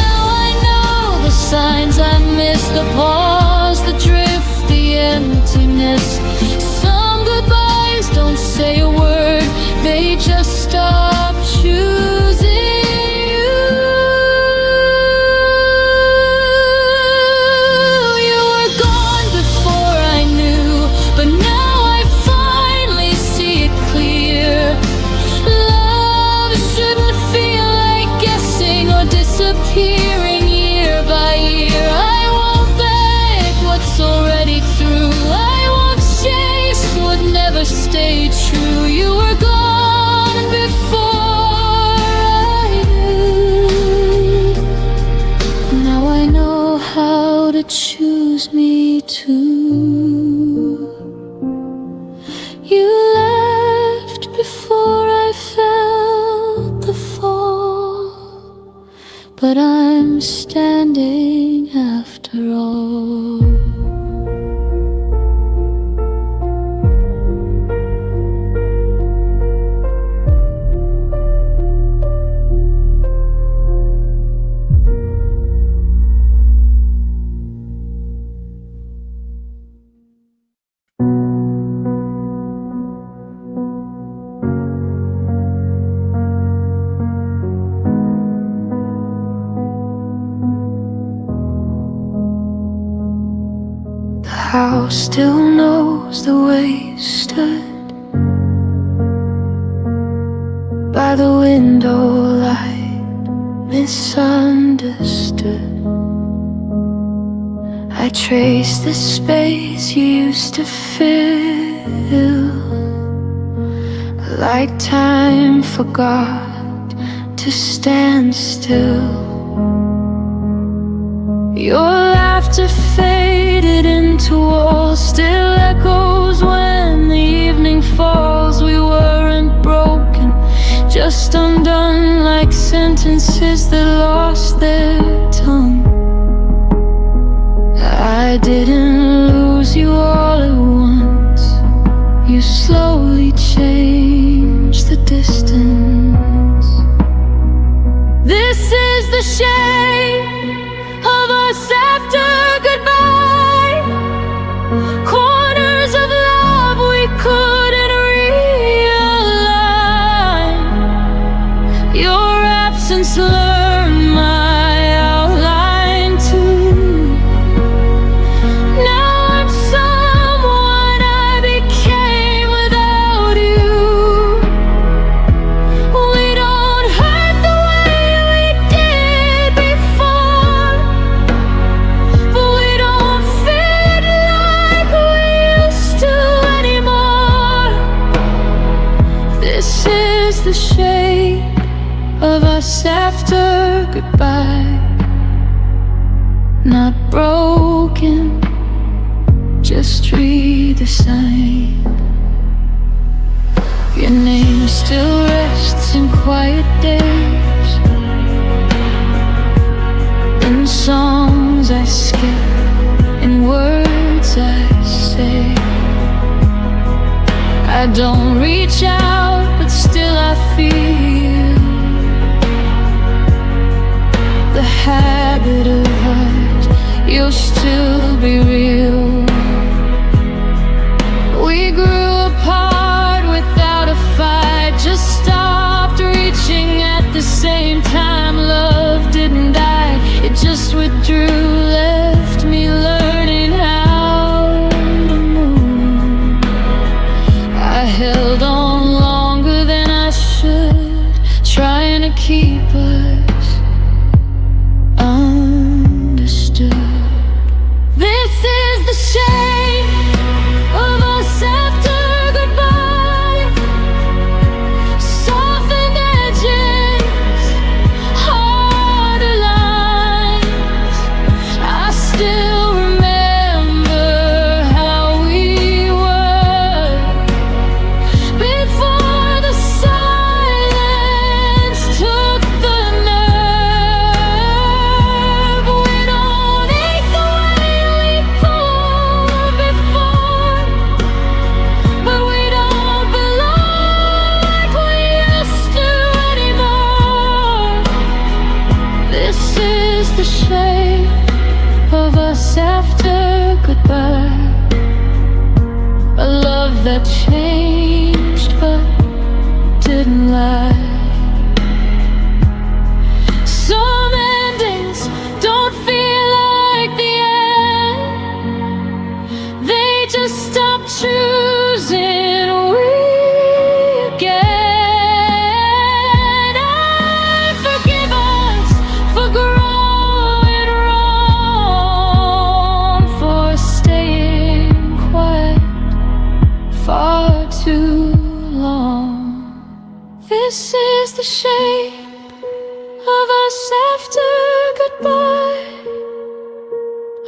Now I know the signs I missed, the pause, the drift, the emptiness. Some goodbyes don't say a word, they just stop choosing you. You were gone before I knew, but now I finally see it clear. Love shouldn't feel like guessing or disappearing year by year. I won't beg what's already through. I won't chase what never stayed true. You were gone before I knew. Now I know how to choose me too. You left but I'm standing after all. The house still knows the way you stood by the window light, misunderstood. I trace the space you used to fill, like time forgot to stand still. Your laughter faded into walls, still echoes when the evening falls. We weren't broken, just undone, like sentences that lost their tongue. I didn't lose you all at once. You slowly changed the distance. This is the shape of us after goodbye. Corners of love we couldn't realign. Your absence learned my outline too. Now I'm someone I became without you. We don't hurt the way we did before, but we don't fit like we used to anymore. This is the shape of us after goodbye. Not broken, just redesigned. Your name still rests in quiet days, in songs I skip, in words I say. I don't reach out, but still I feel the habit of us. You'll still be real. We grew apart without a fight, just stopped reaching at the same time. Love didn't die, it just withdrew, left me learning how to move. I held on longer than I should, trying to keep us understood. This is the shape of us after goodbye. Softened edges, harder lines. I still remember how we were before the silence took the nerve. We don't ache the way we pulled before, but we don't belong like we used to anymore. This is the shape of us after goodbye. A love that changed but didn't lie. Some endings don't feel like the end, they just stop choosing we again. I forgive us for growing wrong, for staying quiet far too long. This is the shape of us after goodbye.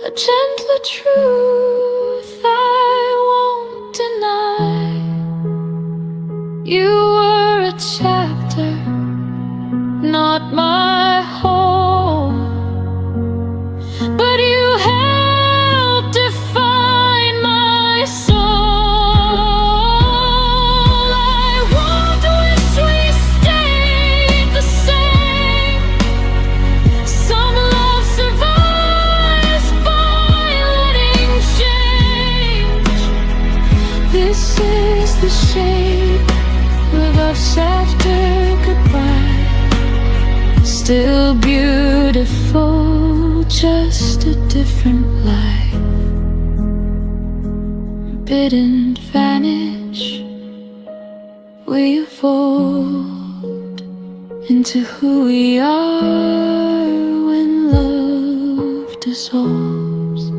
A gentler truth I won't deny. You were a chapter, not my whole handcuffs after goodbye. Still beautiful, just a different light. Bidden vanish, we evolved into who we are when love dissolves.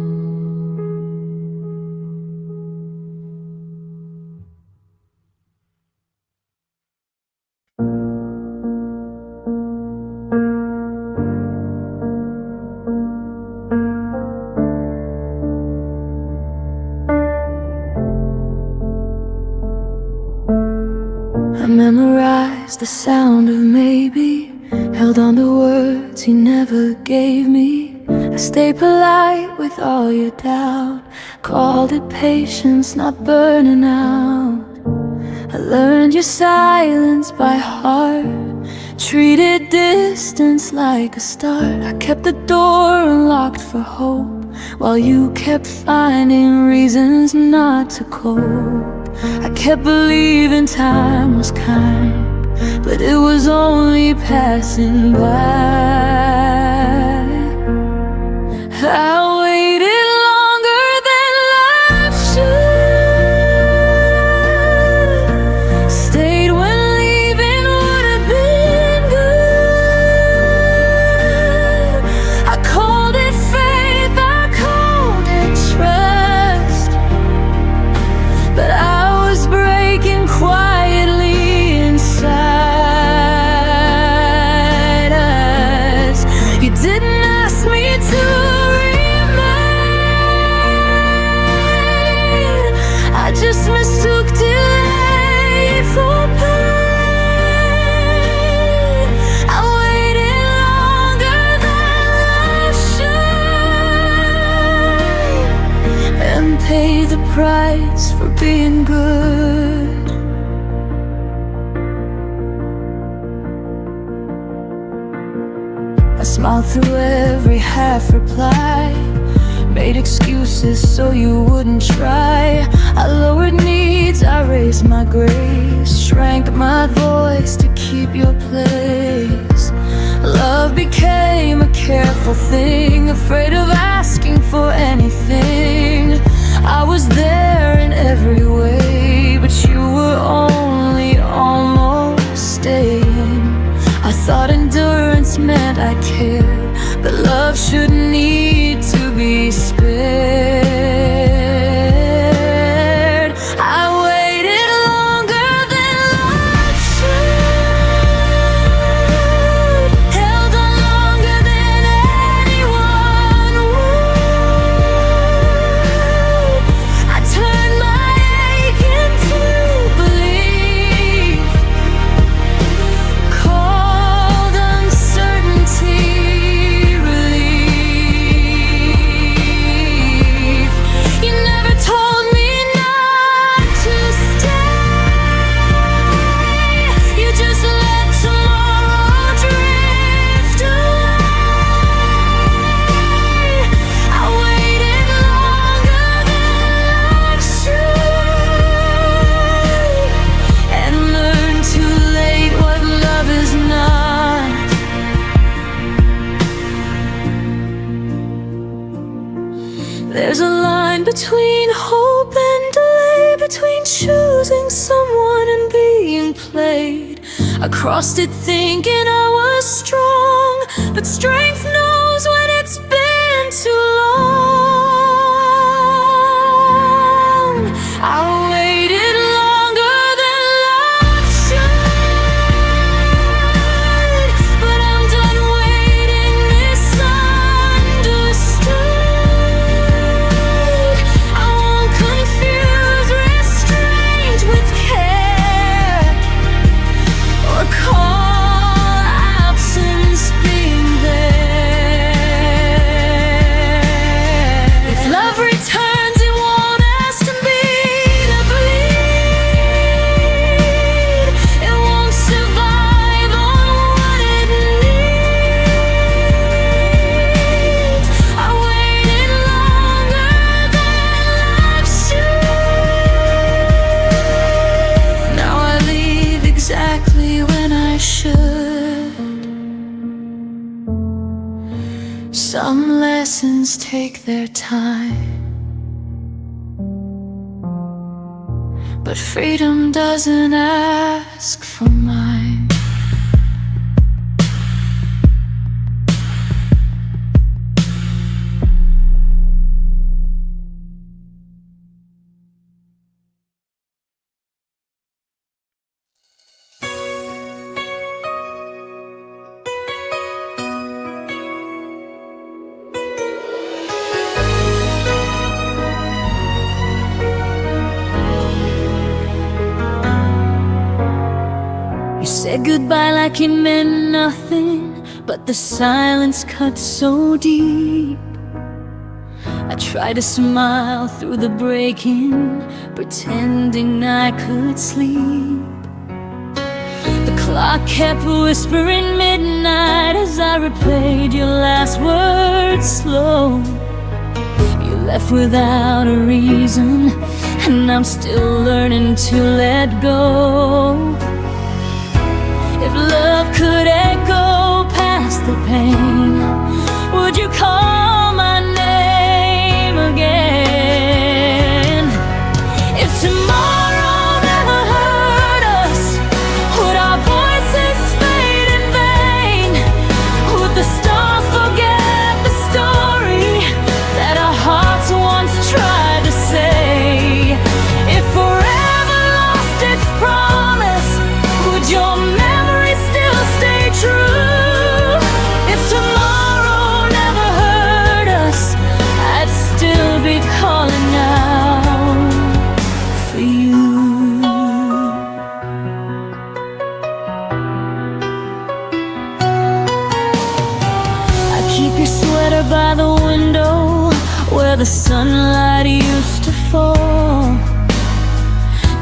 I memorized the sound of maybe, held on to words he never gave me. I stayed polite with all your doubt, called it patience, not burning out. I learned your silence by heart, treated distance like a start. I kept the door unlocked for hope, while you kept finding reasons not to cope. I kept believing time was kind, but it was only passing by. I waited longer than life should, stayed when leaving would have been good. I called it faith, I called it trust, but I was breaking quietly inside us. You didn't ask me to remain, I just mistook delay for pain. I waited longer than life should, and paid the price for being good. I smiled through every half reply, made excuses so you wouldn't try. I lowered needs, I raised my grace, shrank my voice to keep your place. Love became a careful thing, afraid of asking for anything. I was there in every way, but you were only almost staying. I thought endurance meant I cared, but love shouldn't need to be spared. I waited longer than life should, held on longer than anyone would. I turned my ache into belief, called uncertainty relief. You never told me not to stay, you just let tomorrow drift away. I waited longer than life should, and learned too late what love is not. There's a line between hope and delay, between choosing someone and being played. I crossed it thinking I was strong, but strength knows when it's been too long. I waited longer than life should, but I'm done waiting misunderstood. I won't confuse restraint with care, or call absence being there. Some lessons take their time, but freedom doesn't ask for mine. Said goodbye like it meant nothing, but the silence cut so deep. I tried to smile through the breaking, pretending I could sleep. The clock kept whispering midnight as I replayed your last words slow. You left without a reason, and I'm still learning to let go. If love could echo past the pain, would you call my name again? If tomorrow never hurt us, would our voices fade in vain? Would the stars forget the story that our hearts once tried to say? If forever lost its promise, would your memory still stay true? If tomorrow never hurt us, I'd still be calling out for you. I keep your sweater by the window where the sunlight used to fall.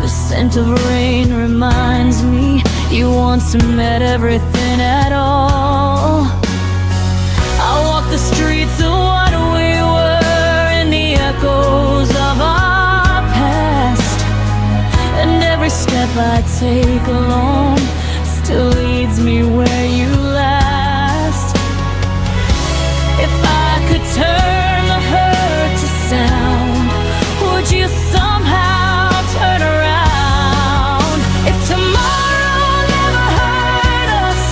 The scent of rain reminds me you once meant everything at all. I walk the streets of what we were in the echoes of our past, and every step I take alone still leads me where you last. If I could turn the hurt to sound, would you somehow turn around? If tomorrow never hurt us,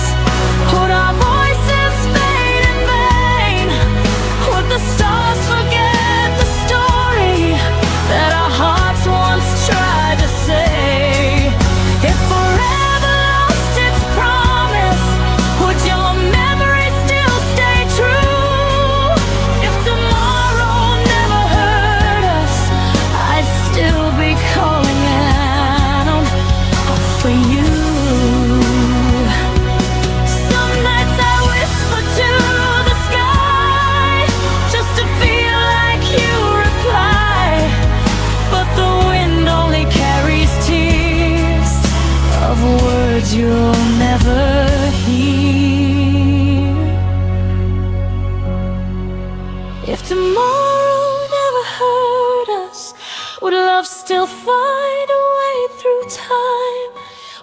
would our voices fade in vain? Would the stars forget the story that our hearts once tried to say? If forever lost its promise, would your memory still stay true? If tomorrow never hurt us, I'd still be calling out for you. Some nights I whisper to the sky just to feel like you reply, but the wind only carries tears of words you'll never hear. If tomorrow never hurt us, would love still find a way through time?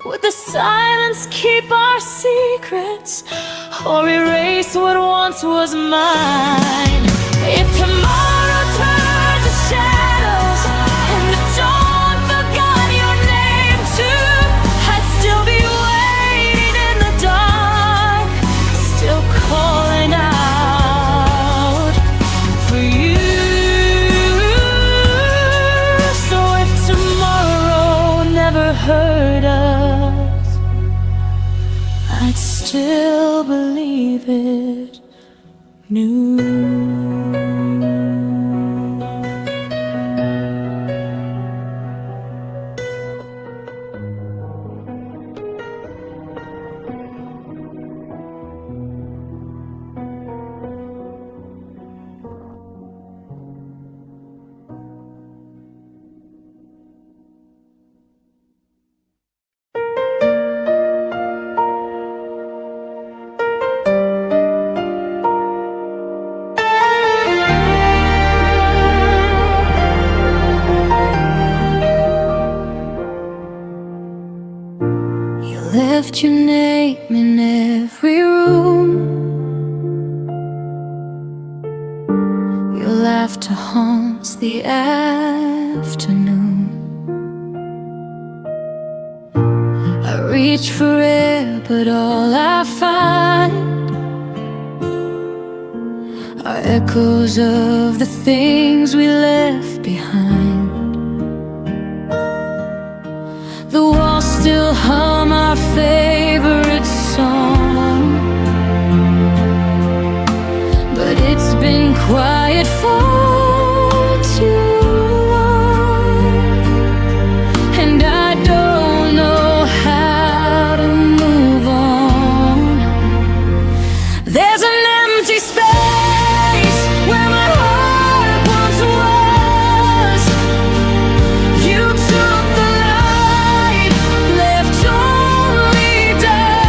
Would the silence keep our secrets, or erase what once was mine? If tomorrow turned to shadows and the dawn forgot your name too, I'd still be waiting in the dark, still calling out for you. So if tomorrow never hurt us, I'd still believe it new. Left your name in every room, laughter haunts the afternoon. I reach for air, but all I find are echoes of the things we left behind. The walls still hum our favorite song, but it's been quiet for too long, and I don't know how to move on. There's an empty space where my heart once was. You took the light, left only dust.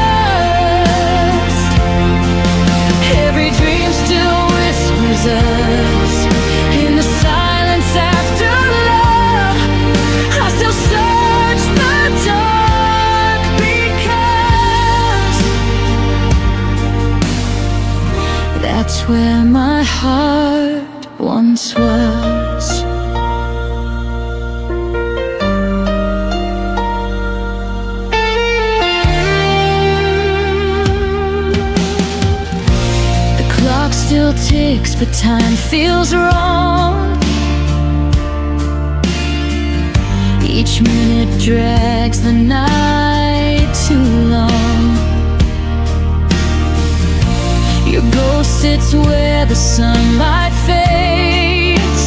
Every dream still whispers us in the silence after love. I still search the dark because that's where my heart once was. The clock still ticks, but time feels wrong. Each minute drags the night too long. Your ghost sits where the sunlight fades,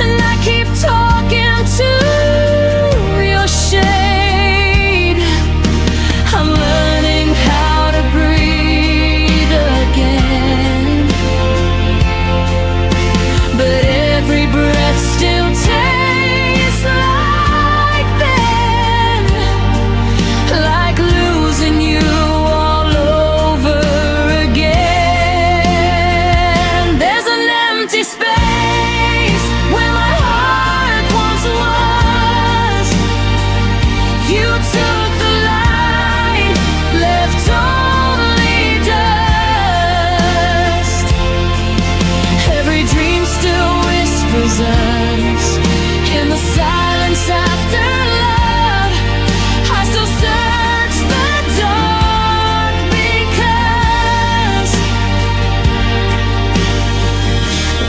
and I keep talking to your shade. I'm learning how to breathe again, but every breath still tastes like then, like losing you all over again. There's an empty space where my heart once was. You took the light, left only dust. Every dream still whispers us in the silence after love. I still search the dark because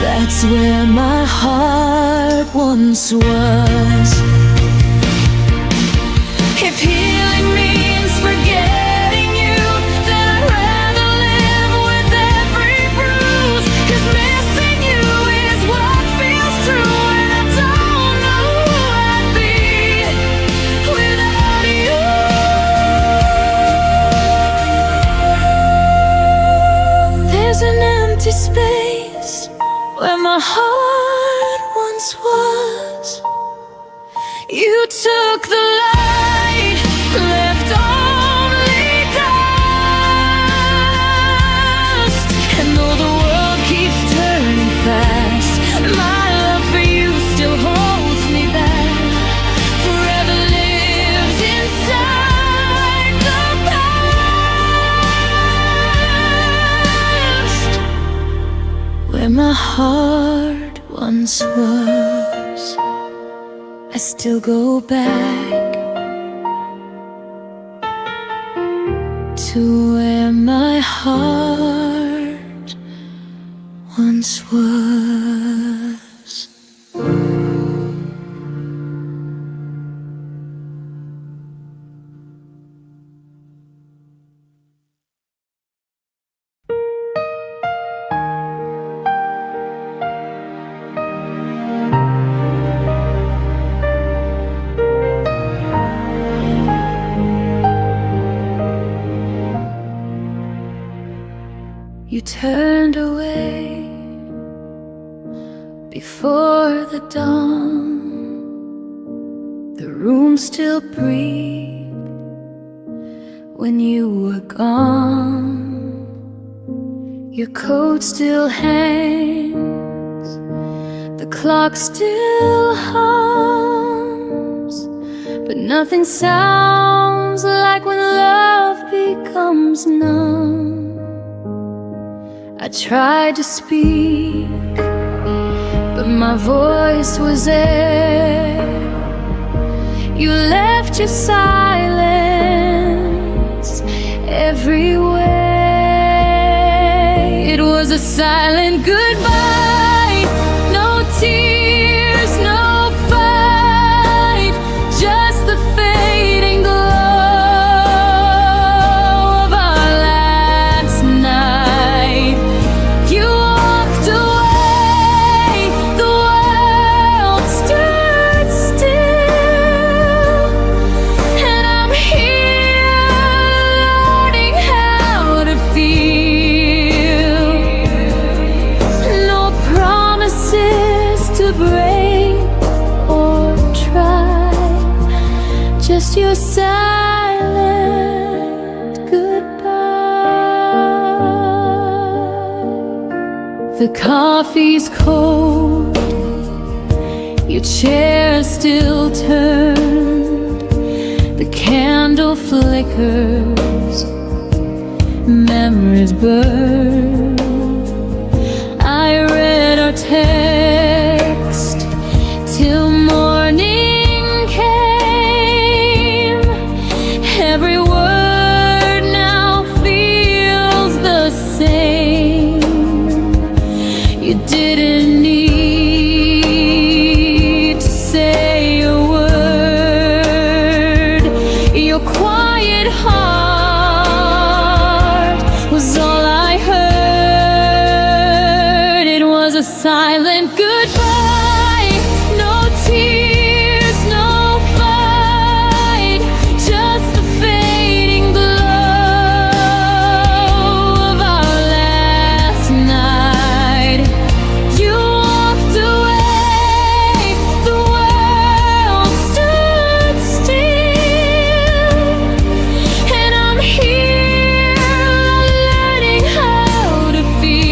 that's where my heart once was. If healing means forgetting you, then I'd rather live with every bruise. 'Cause missing you is what feels true, and I don't know who I'd be without you. There's an empty space where my heart once was. You took the light, left only dust. And though the world keeps turning fast, my love for you still holds me back. Forever lives inside the past, where my heart once was. I still go back to where my heart once was. You turned away before the dawn. The room still breathed when you were gone. Your coat still hangs, the clock still hums, but nothing sounds like when love becomes numb. I tried to speak, but my voice was air. You left your silence everywhere. It was a silent goodbye, no tears, no fight, just the fading glow of our last night. You walked away, the world stood still, and I'm here learning how to feel. No promises to break or try, just your silent goodbye. The coffee's cold, your chair still turned, the candle flickers, memories burn. I read our text till morning came. Every word now feels the same. You didn't need to say a word. Your quiet heart was all I heard. It was a silent goodbye, no tears, no fight, just the fading glow of our last night. You walked away, the world stood still, and I'm here learning how to feel.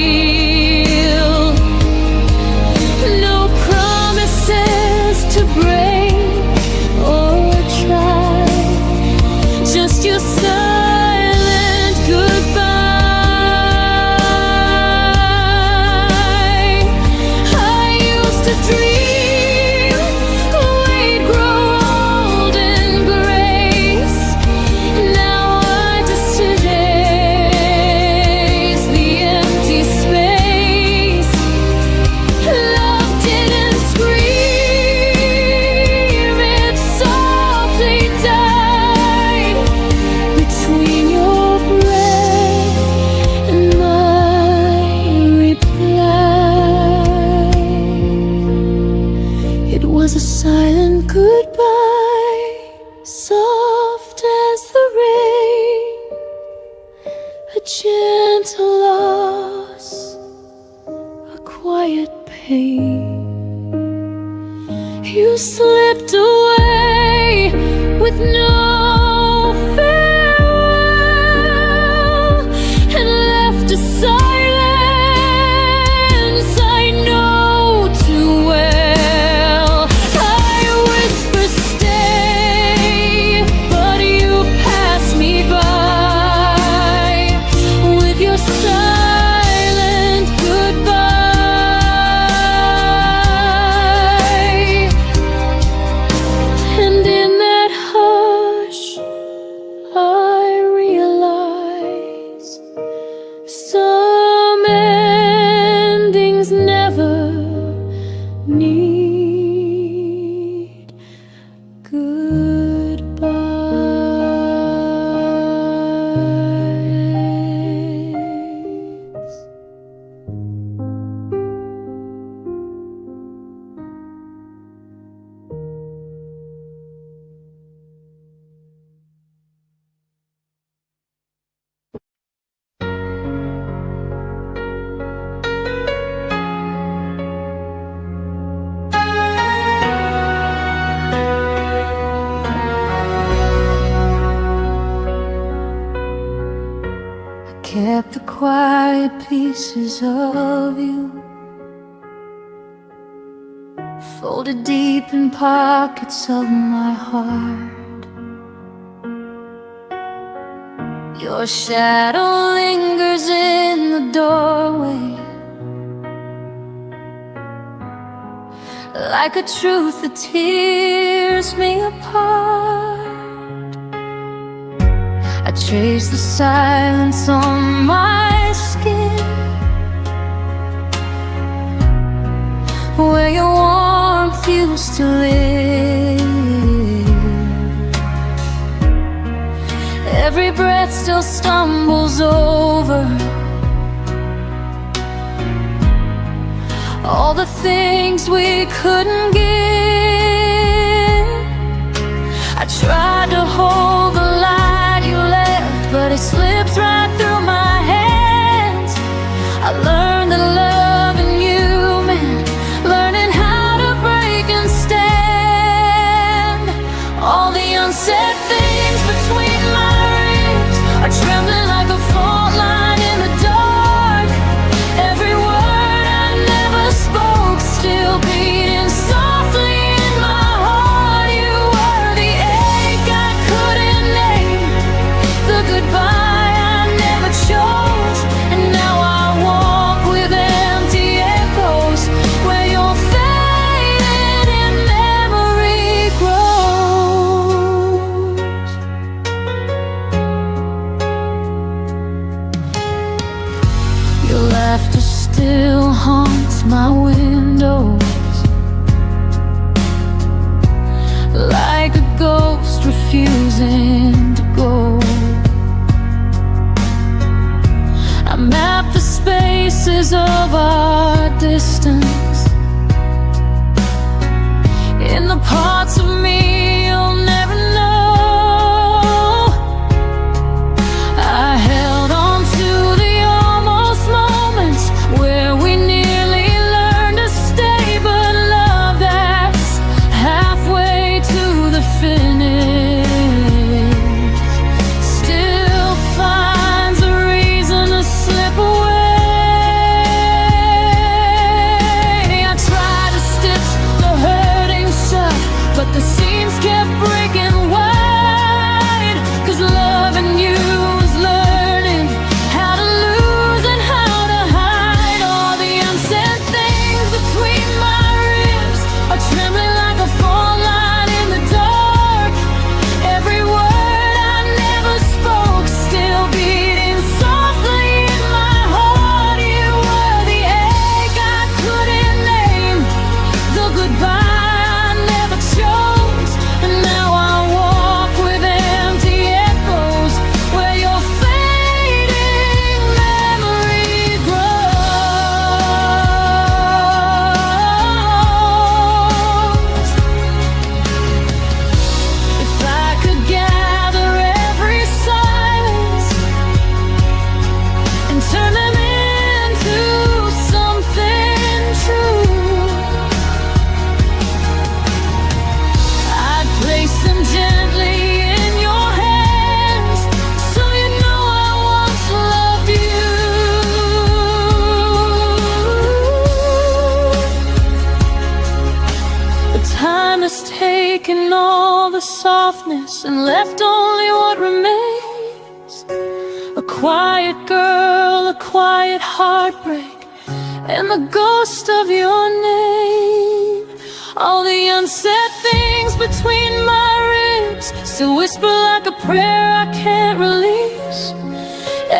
No promises to break or try, just your silent goodbye. I used to dream we'd grow old in grace. Now I just erase the empty space. Love didn't scream, it softly died between your breath and my reply. It was a silent goodbye, soft as the rain, a gentle loss, a quiet pain. You slipped away with no farewell and left a silence I know too well. I whisper stay, but you pass me by with your silent goodbye. And in that hush, I realize some endings never need goodbyes. Kept the quiet pieces of you folded deep in pockets of my heart. Your shadow lingers in the doorway, like a truth that tears me apart. I trace the silence on my skin, where your warmth used to live. Every breath still stumbles over all the things we couldn't give. I tried to hold the light you left, but it slips right through my hands. I learned that loving you meant learning how to break and stand. All the unsaid things between my ribs are trembling like a fault line in the dark. Every word I never spoke still beating softly in my heart. You were the ache I couldn't name, the goodbye I never chose, and now I walk with empty echoes where you're faded and memory grows. Your laughter still haunts my windows, like a ghost refusing to go. I map the spaces of our distance in the parts of me you'll never know. I held on to the almost moments where we nearly learned to stay, but love that's halfway to the finish still finds a reason to slip away. I tried to stitch the hurting shut, but the seams kept breaking wide. 'Cause loving you was learning how to lose and how to hide. All the unsaid things between my ribs are trembling like a fault line in the dark. Every word I never spoke still beating softly in my heart. You were the ache I couldn't name, the goodbye I never chose, and now I walk with empty echoes where your fading memory grows. If I could gather every silence and turn them into something true, I'd place them gently in your hands, so you know I once loved you. But time has taken all the softness and left only what remains. A quiet girl, a quiet heartbreak, and the ghost of your name. All the unsaid things between my ribs still whisper like a prayer I can't release.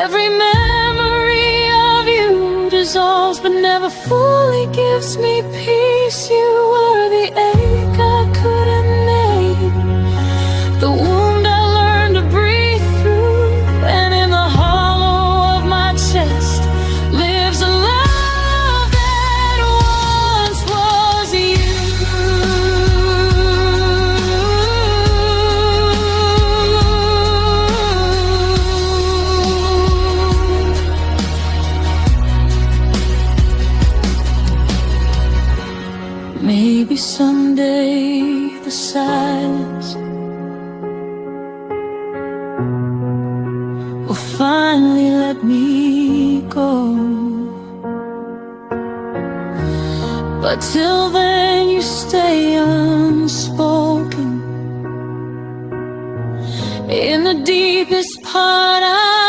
Every memory of you dissolves but never fully gives me peace. You were the ache I couldn't name, the wound I learned to breathe through, and in the hollow of my chest lives a love that once was you. Maybe someday the silence will finally let me go. But till then you stay unspoken in the deepest part of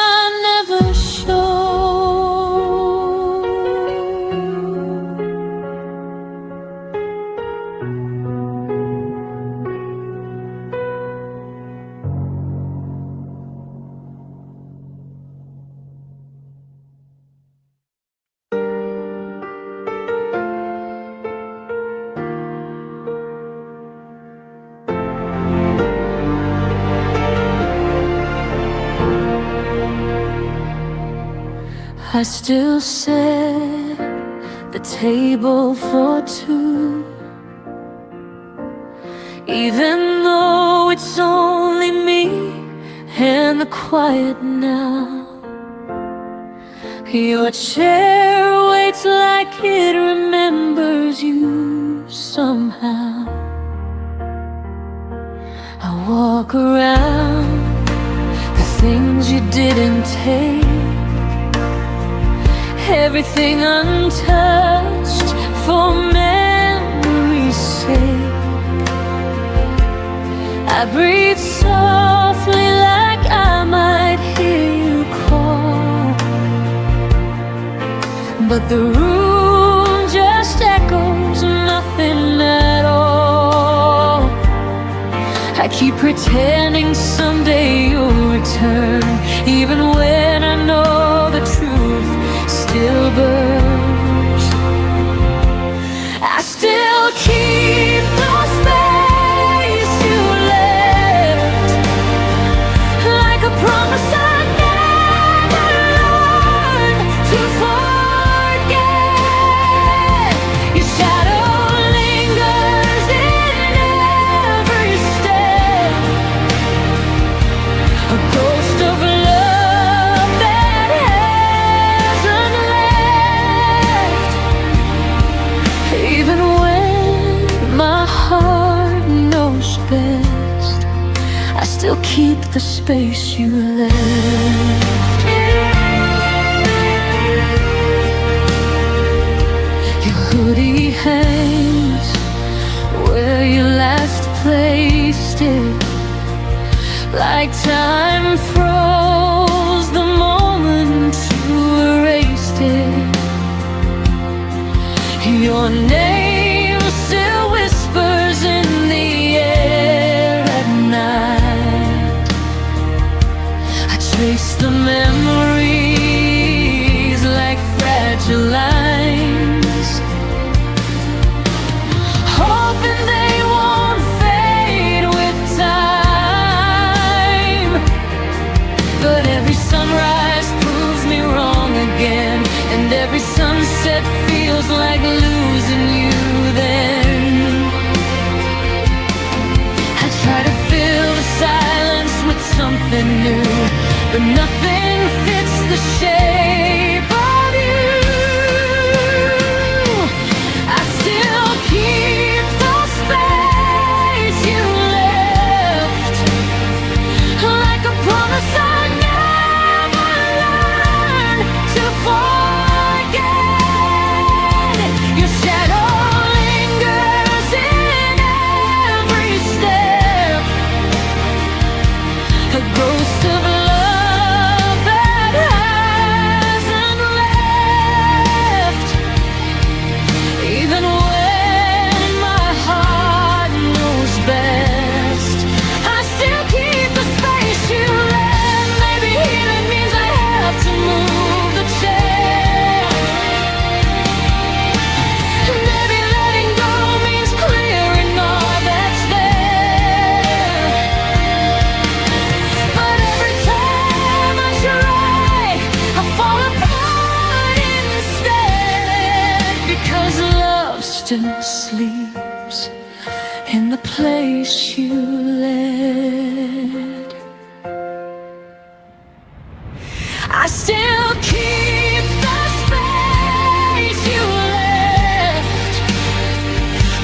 I still set the table for two, even though it's only me and the quiet now. Your chair waits like it remembers you somehow. I walk around the things you didn't take, everything untouched for memory's sake. I breathe softly like I might hear you call, but the room just echoes nothing at all. I keep pretending someday you'll return, even when I know the truth still burns. I still keep the space you left, like a promise I never learned to forget. Your shadow lingers in every step, a ghost of love that hasn't left. Even when my heart knows best, I still keep the space you left. Your hoodie hangs where you last placed it, like time froze the moment you erased it. Your name still whispers in the air at night. I trace the memories like fragile lines, hoping they won't fade with time. But every sunrise proves me wrong again, and every sunset feels like losing you then. I try to fill the silence with something new, but nothing fits the shape of you. I still keep the space you left, like a promise I never learned to forget. Your shadow lingers in every step, a ghost of love that hasn't left. Even when my heart knows best, I still keep the space you left. Maybe healing means I have to move the chair. Maybe letting go means clearing all that's there. But every time I try, I fall apart instead, because love still sleeps in the place you led. I still keep the space you left,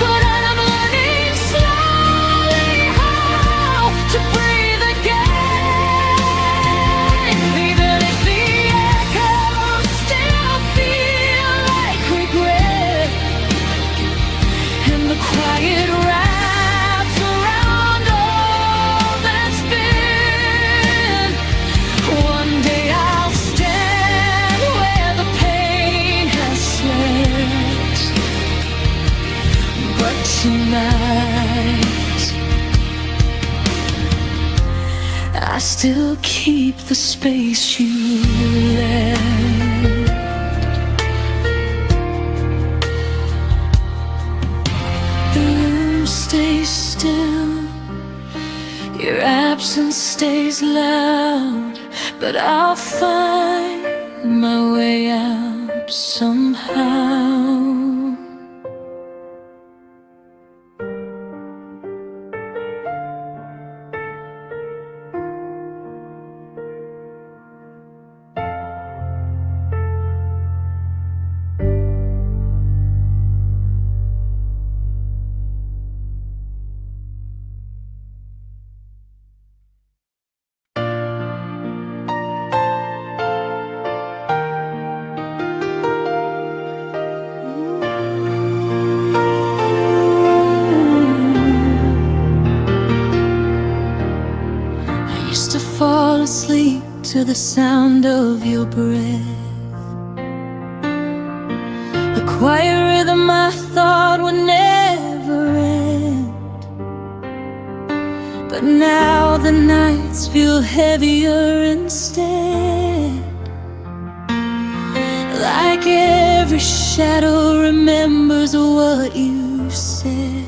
but I'm learning slowly how to breathe again. Even if the echoes still feel like regret, and the quiet wraps around all that's been. One day I'll stand where the pain has slept, but tonight I still keep the space you left. The room stays still, your absence stays loud, but I'll find my way out somehow. Fall asleep to the sound of your breath, the quiet rhythm I thought would never end. But now the nights feel heavier instead, like every shadow remembers what you said.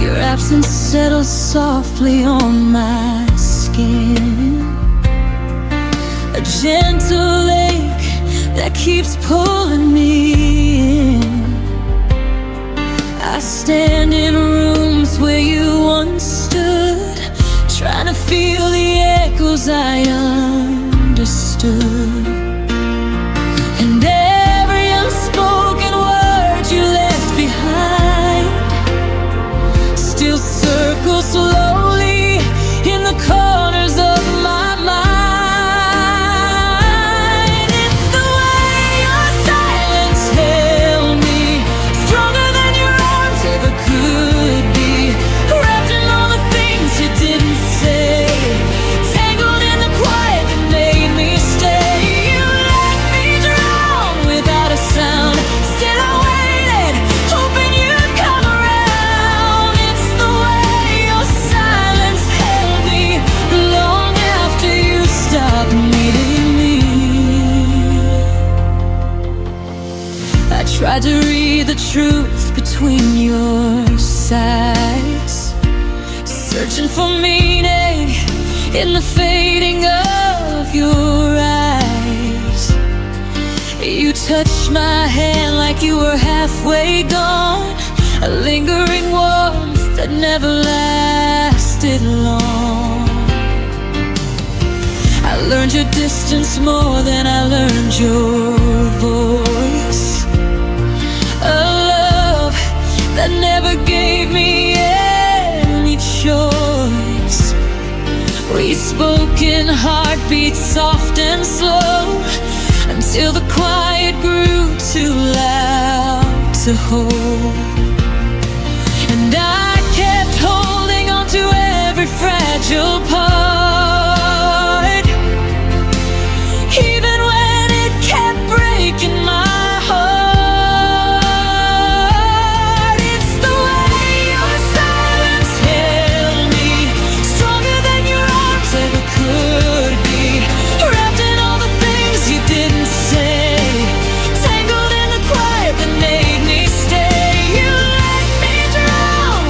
Your absence settles softly on my skin, a gentle ache that keeps pulling me in. I stand in rooms where you once stood, trying to feel the echoes I understood. And every unspoken word you left behind still circles slowly in the corners of my mind. It's the way your silence held me, stronger than your arms ever could be, wrapped in all the things you didn't say, tangled in the quiet that made me stay. You let me drown without a sound, still I waited, hoping you'd come around. It's the way your silence held me long after you stopped needing me. I tried to read the truth between your sighs, searching for meaning in the fading of your eyes. You touched my hand like you were halfway gone, a lingering warmth that never lasted long. I learned your distance more than I learned your voice, a love that never gave me any choice. We spoke in heartbeats soft and slow, until the quiet grew too loud to hold. And I kept holding on to every fragile part, even when it kept breaking my heart. It's the way your silence held me, stronger than your arms ever could be, wrapped in all the things you didn't say, tangled in the quiet that made me stay. You let me drown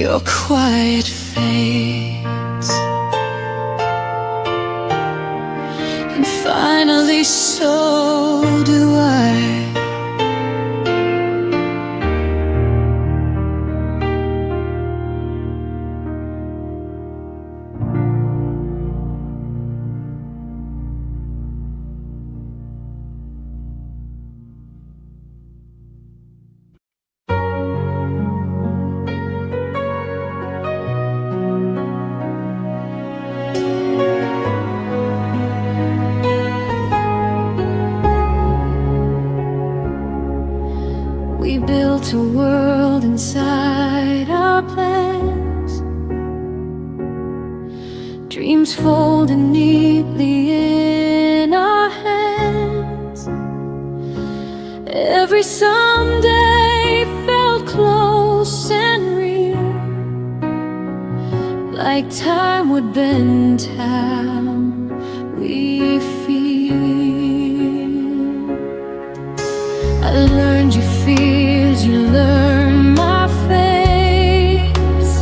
your quiet fades, and finally so do I. We built a world inside our plans, dreams folded neatly in our hands. Every someday felt close and real, like time would bend how we feel. I learned your fears, you learned my face.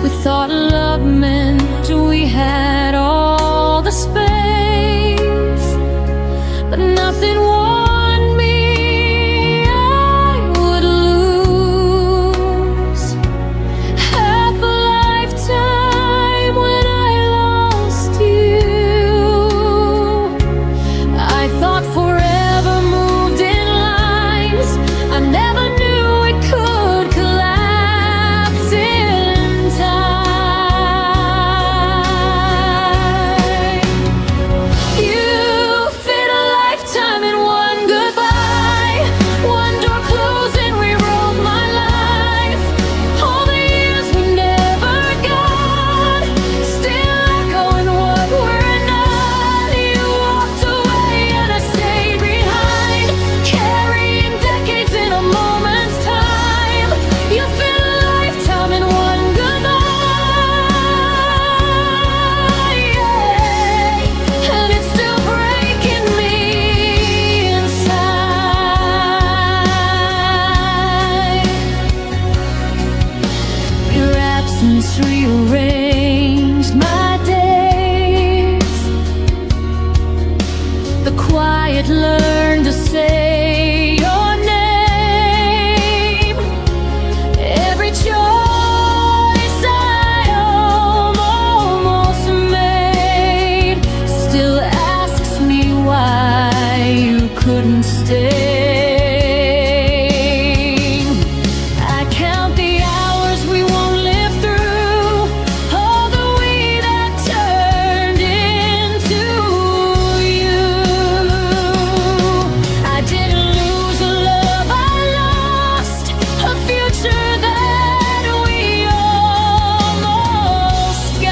We thought love meant we had all the space, but nothing warned me I would lose half a lifetime when I lost you. I thought forever moved in lines, I never knew it could collapse in time. You fit a lifetime in one goodbye, one door closed and rewrote my life. All the years we never got, still echoing what we're not. You walked away and I stayed behind, carrying decades in a moment's time. You fit a lifetime in one goodbye, yeah. And it's still breaking me inside. Your absence rearranged my days. The quiet learned to say your name. Every choice I almost made still asks me why you couldn't stay. I count the hours we won't live through, all the we that turned into you. I didn't lose a love I lost, a future that we almost got.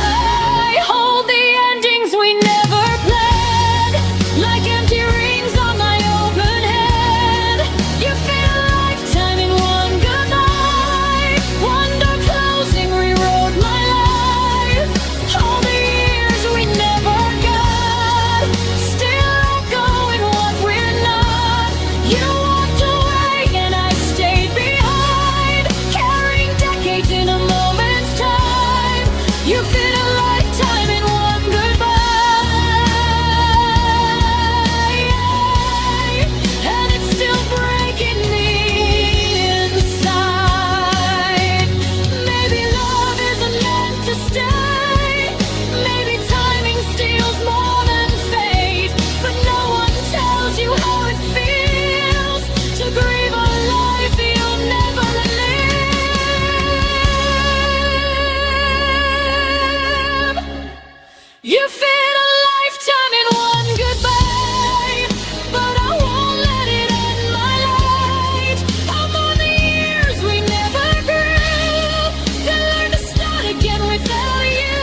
I hold the endings we never planned, like empty rings on my open head. You fit a lifetime in one goodnight, one door closing rewrote my life. All the years we never got, still echoing what we're not. You walked away and I stayed behind, carrying decades in a moment's time. You fit a lifetime in one goodbye, and it's still breaking me inside. Maybe love isn't meant to stay, maybe timing steals more than fate, but no one tells you how it feels to grieve a life you'll never live. You fit a lifetime in one goodbye, but I won't let it end my light. I'm on the years we never grew, then learn to start again without you.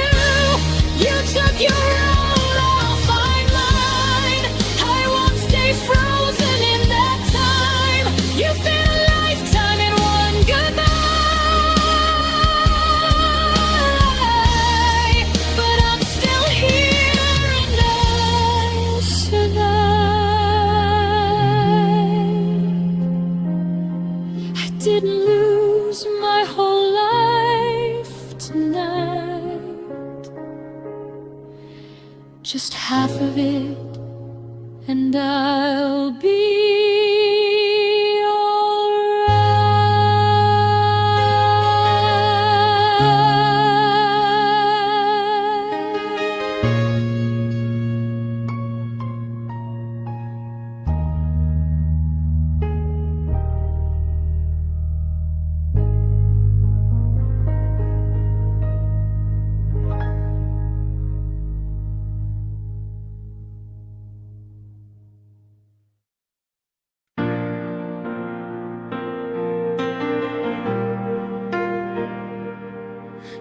You took your road, I'll find mine. I won't stay frozen in that time. You fit a lifetime in one goodbye, but I'm still here. just half of it, and I'll be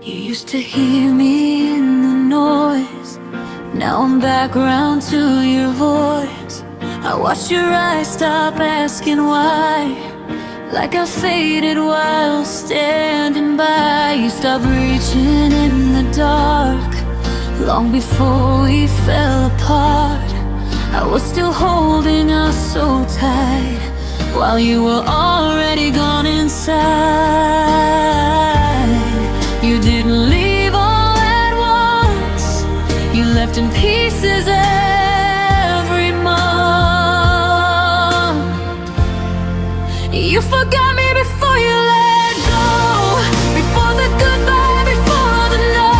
You used to hear me in the noise. Now I'm back around to your voice. I watched your eyes stop asking why, like I faded while standing by. You stopped reaching in the dark long before we fell apart. I was still holding us so tight while you were already gone inside. You didn't leave all at once. You left in pieces every month. You forgot me before you let go, before the goodbye, before the no.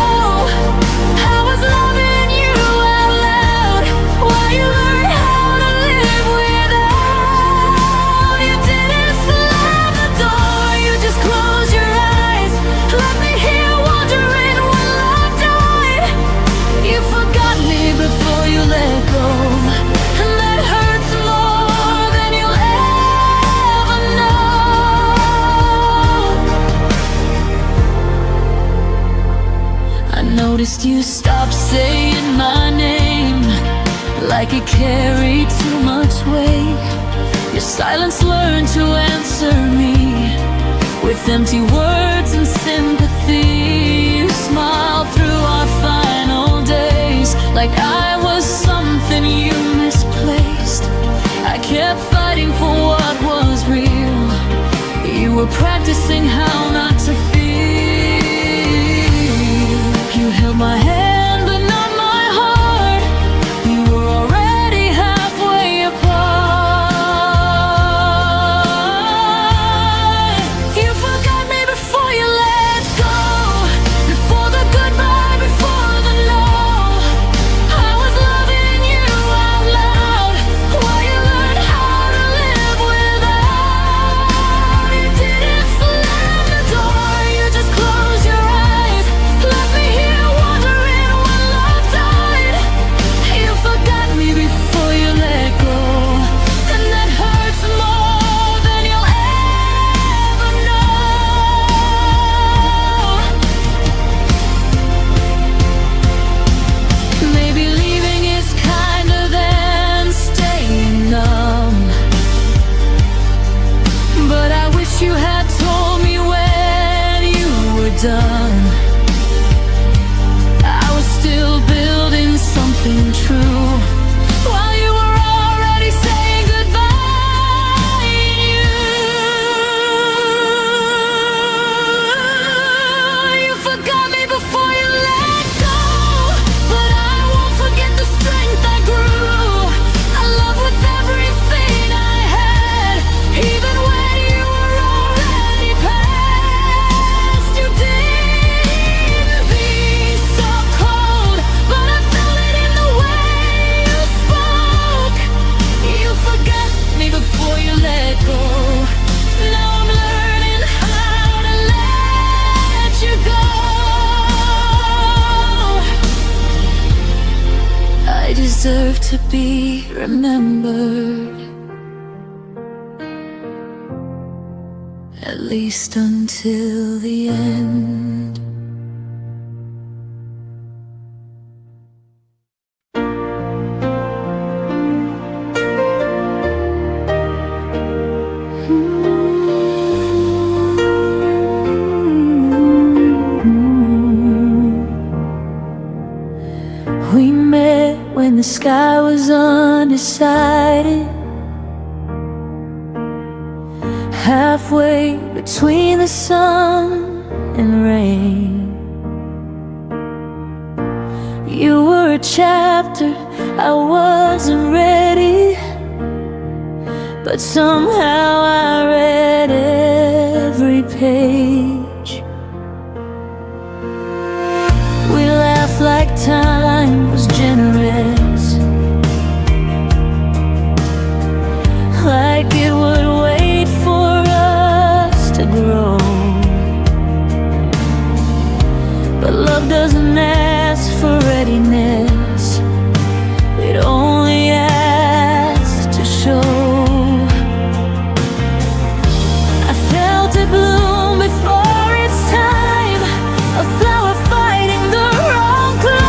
I was loving you out loud while you learned how to live without. You didn't slam the door, you just closed your eyes. Let me hear wondering when love died. You forgot me before you let go, and that hurts more than you'll ever know. I noticed you stopped saying my name like it carried too much weight. Your silence learned to answer me with empty words and sympathy. You smiled through our final days like I was something you misplaced. I kept fighting for what was real. You were practicing how not to feel. You held my hand but not my heart. You were already halfway apart. You forgot me before you let go, before the goodbye, before the no. I was loving you out loud while you learned how to live without. You didn't slam the door, you just closed your eyes. Let me hear wondering when love died. You forgot me before you let go, and that hurts more than you'll ever know. Maybe leaving is kinder than staying numb, but I wish you had told me when you were done. I was still building something true while you were already saying goodbye. You forgot me before you let go, but I won't forget the strength I grew. I love with everything I had, even when you were already past. You didn't be so cold, but I felt it in the way you spoke. You forgot me before you let go. Now I'm learning how to let you go. I deserve to be remembered, at least until the end. We met when the sky was undecided, halfway between the sun and rain. You were a chapter I wasn't ready, but somehow I read every page. We laughed like time was generous, like it would wait for us to grow. But love doesn't ask for readiness, it only asks to show. I felt it bloom before its time, a flower fighting the wrong climate.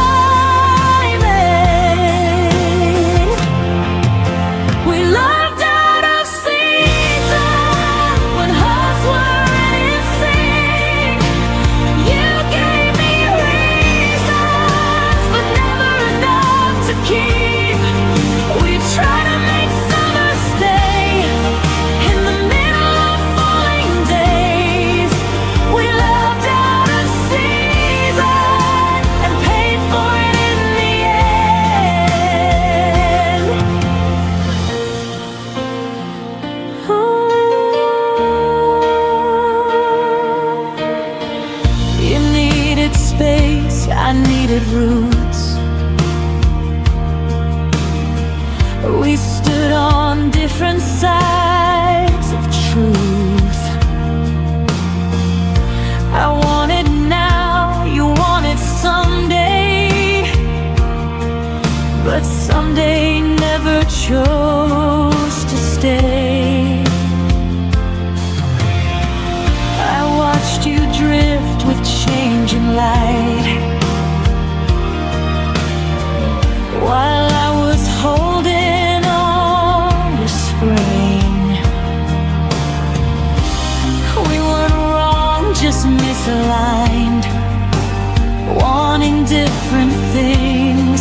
We loved out of season when hearts were in sync. You gave me reasons, but never enough to keep. We tried to make summer stay in the middle of falling days. We loved out of season and paid for it in the end. You needed space, I needed roots. We stood on different sides of truth. I wanted now, you wanted someday, but someday never chose to stay. I watched you drift with changing light, while I was holding on to spring. We weren't wrong, just misaligned, wanting different things.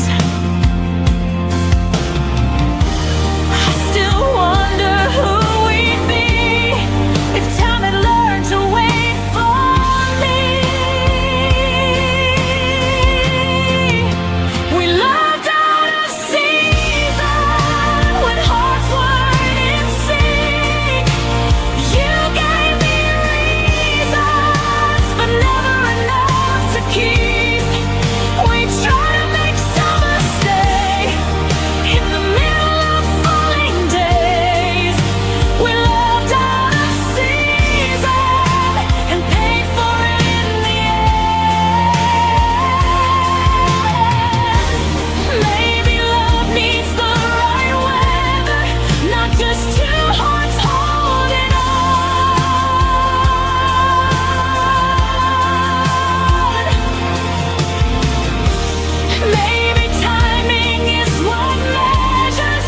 I still wonder who we'd be if time had learned to wait for me. We loved out of season when hearts weren't in sync. You gave me reasons, but never enough to keep. We tried to make summer stay in the middle of falling days. We loved out of season and paid for it in the end. Maybe love needs the right weather, not just two hearts holding on. Maybe timing is what measures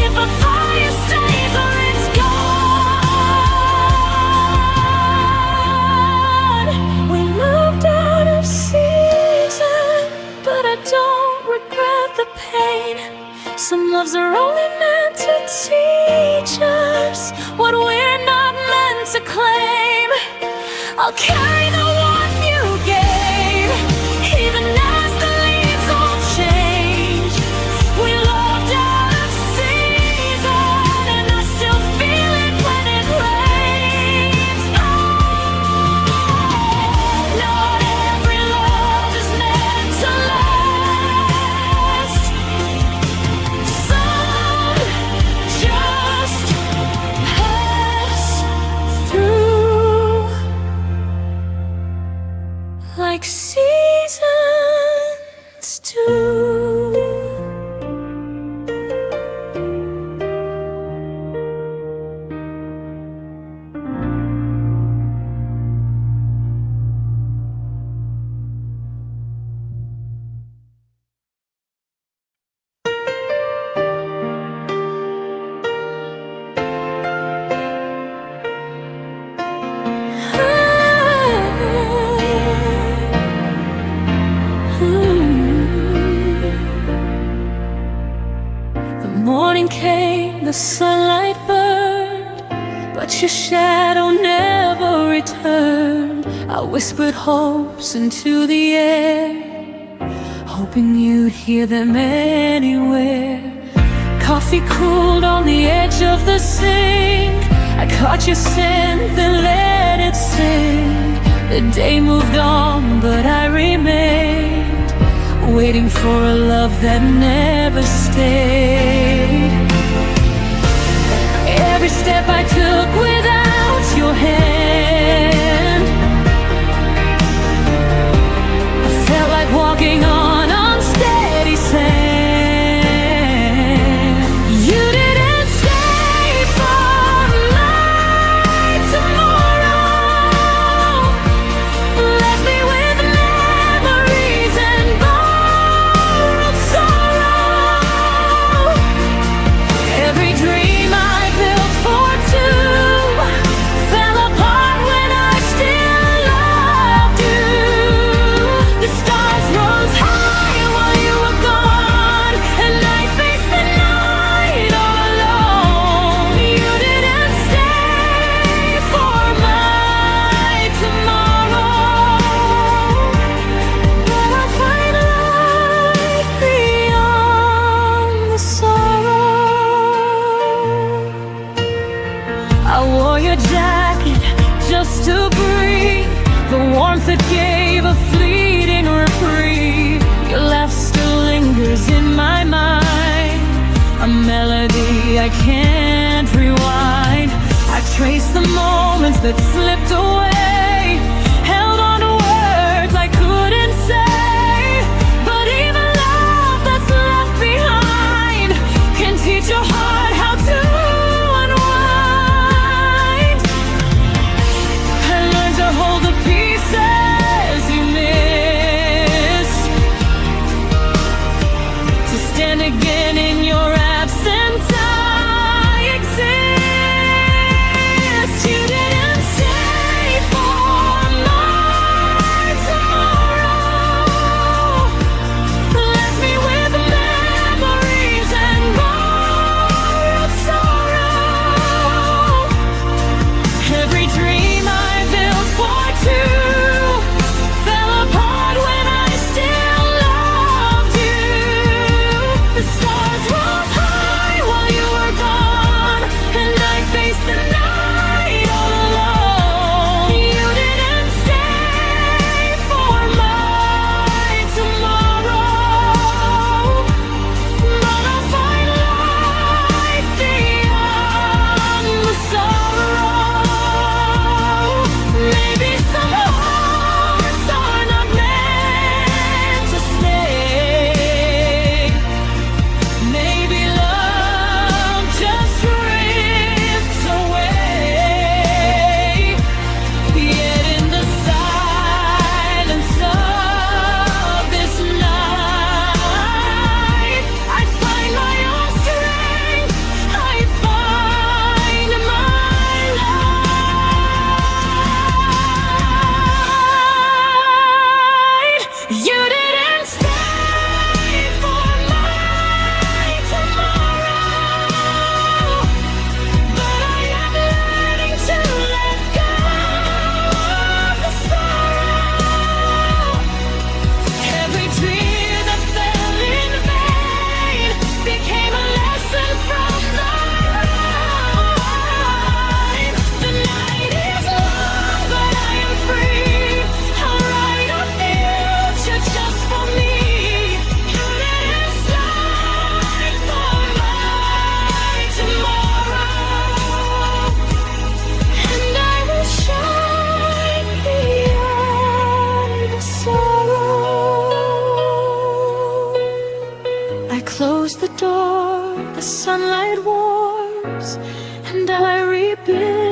if a fire stays or it's gone. We moved out of season, but I don't regret the pain. Some loves are only meant to teach us what we're not meant to claim. I'll carry the warmth you gave, even as the leaves all change. We loved out of season, and I still feel it when it rains. Not every love is meant to last. Some just pass through like seasons do. The sunlight burned, but your shadow never returned. I whispered hopes into the air, hoping you'd hear them anywhere. Coffee cooled on the edge of the sink. I caught your scent, then let it sink. The day moved on, but I remained, waiting for a love that never stayed. Every step I took without your hand, I felt like walking on unsteady sand. You didn't stay for my tomorrow, left me with memories and borrowed sorrow. Every dream I built for two fell apart when I still loved you. The stars rose high while you were gone, and I faced the night all alone. You didn't stay for my tomorrow, but I'll find light beyond the sorrow. I wore your jacket just to breathe, the warmth that gave a fleeting reprieve. Your laugh still lingers in my mind, a melody I can't rewind. I trace the moments that slipped away, held on to words I couldn't say. But even love that's left behind can teach your heart how to unwind. I learned to hold the pieces you missed, to stand again in your absence. I exist. You didn't stay for my tomorrow, left me with memories and borrowed sorrow. Every dream I built for two fell apart when I still loved you. The stars rose high while you were gone, and I faced the night all alone. You didn't stay for my tomorrow, but I'll find light beyond the sorrow. Maybe some hearts are not meant to stay. Maybe love just drifts away. Yet in the silence of this night, I find my own strength. I find my light. You didn't stay for my tomorrow, but I am learning to let go of the sorrow. Every tear that fell in vain became a lesson from the ride. The night is long, but I am free. I'll write a future just for me. You didn't stay for my tomorrow, and I will shine beyond the sorrow. I close the door, the sunlight warms, and I rebuild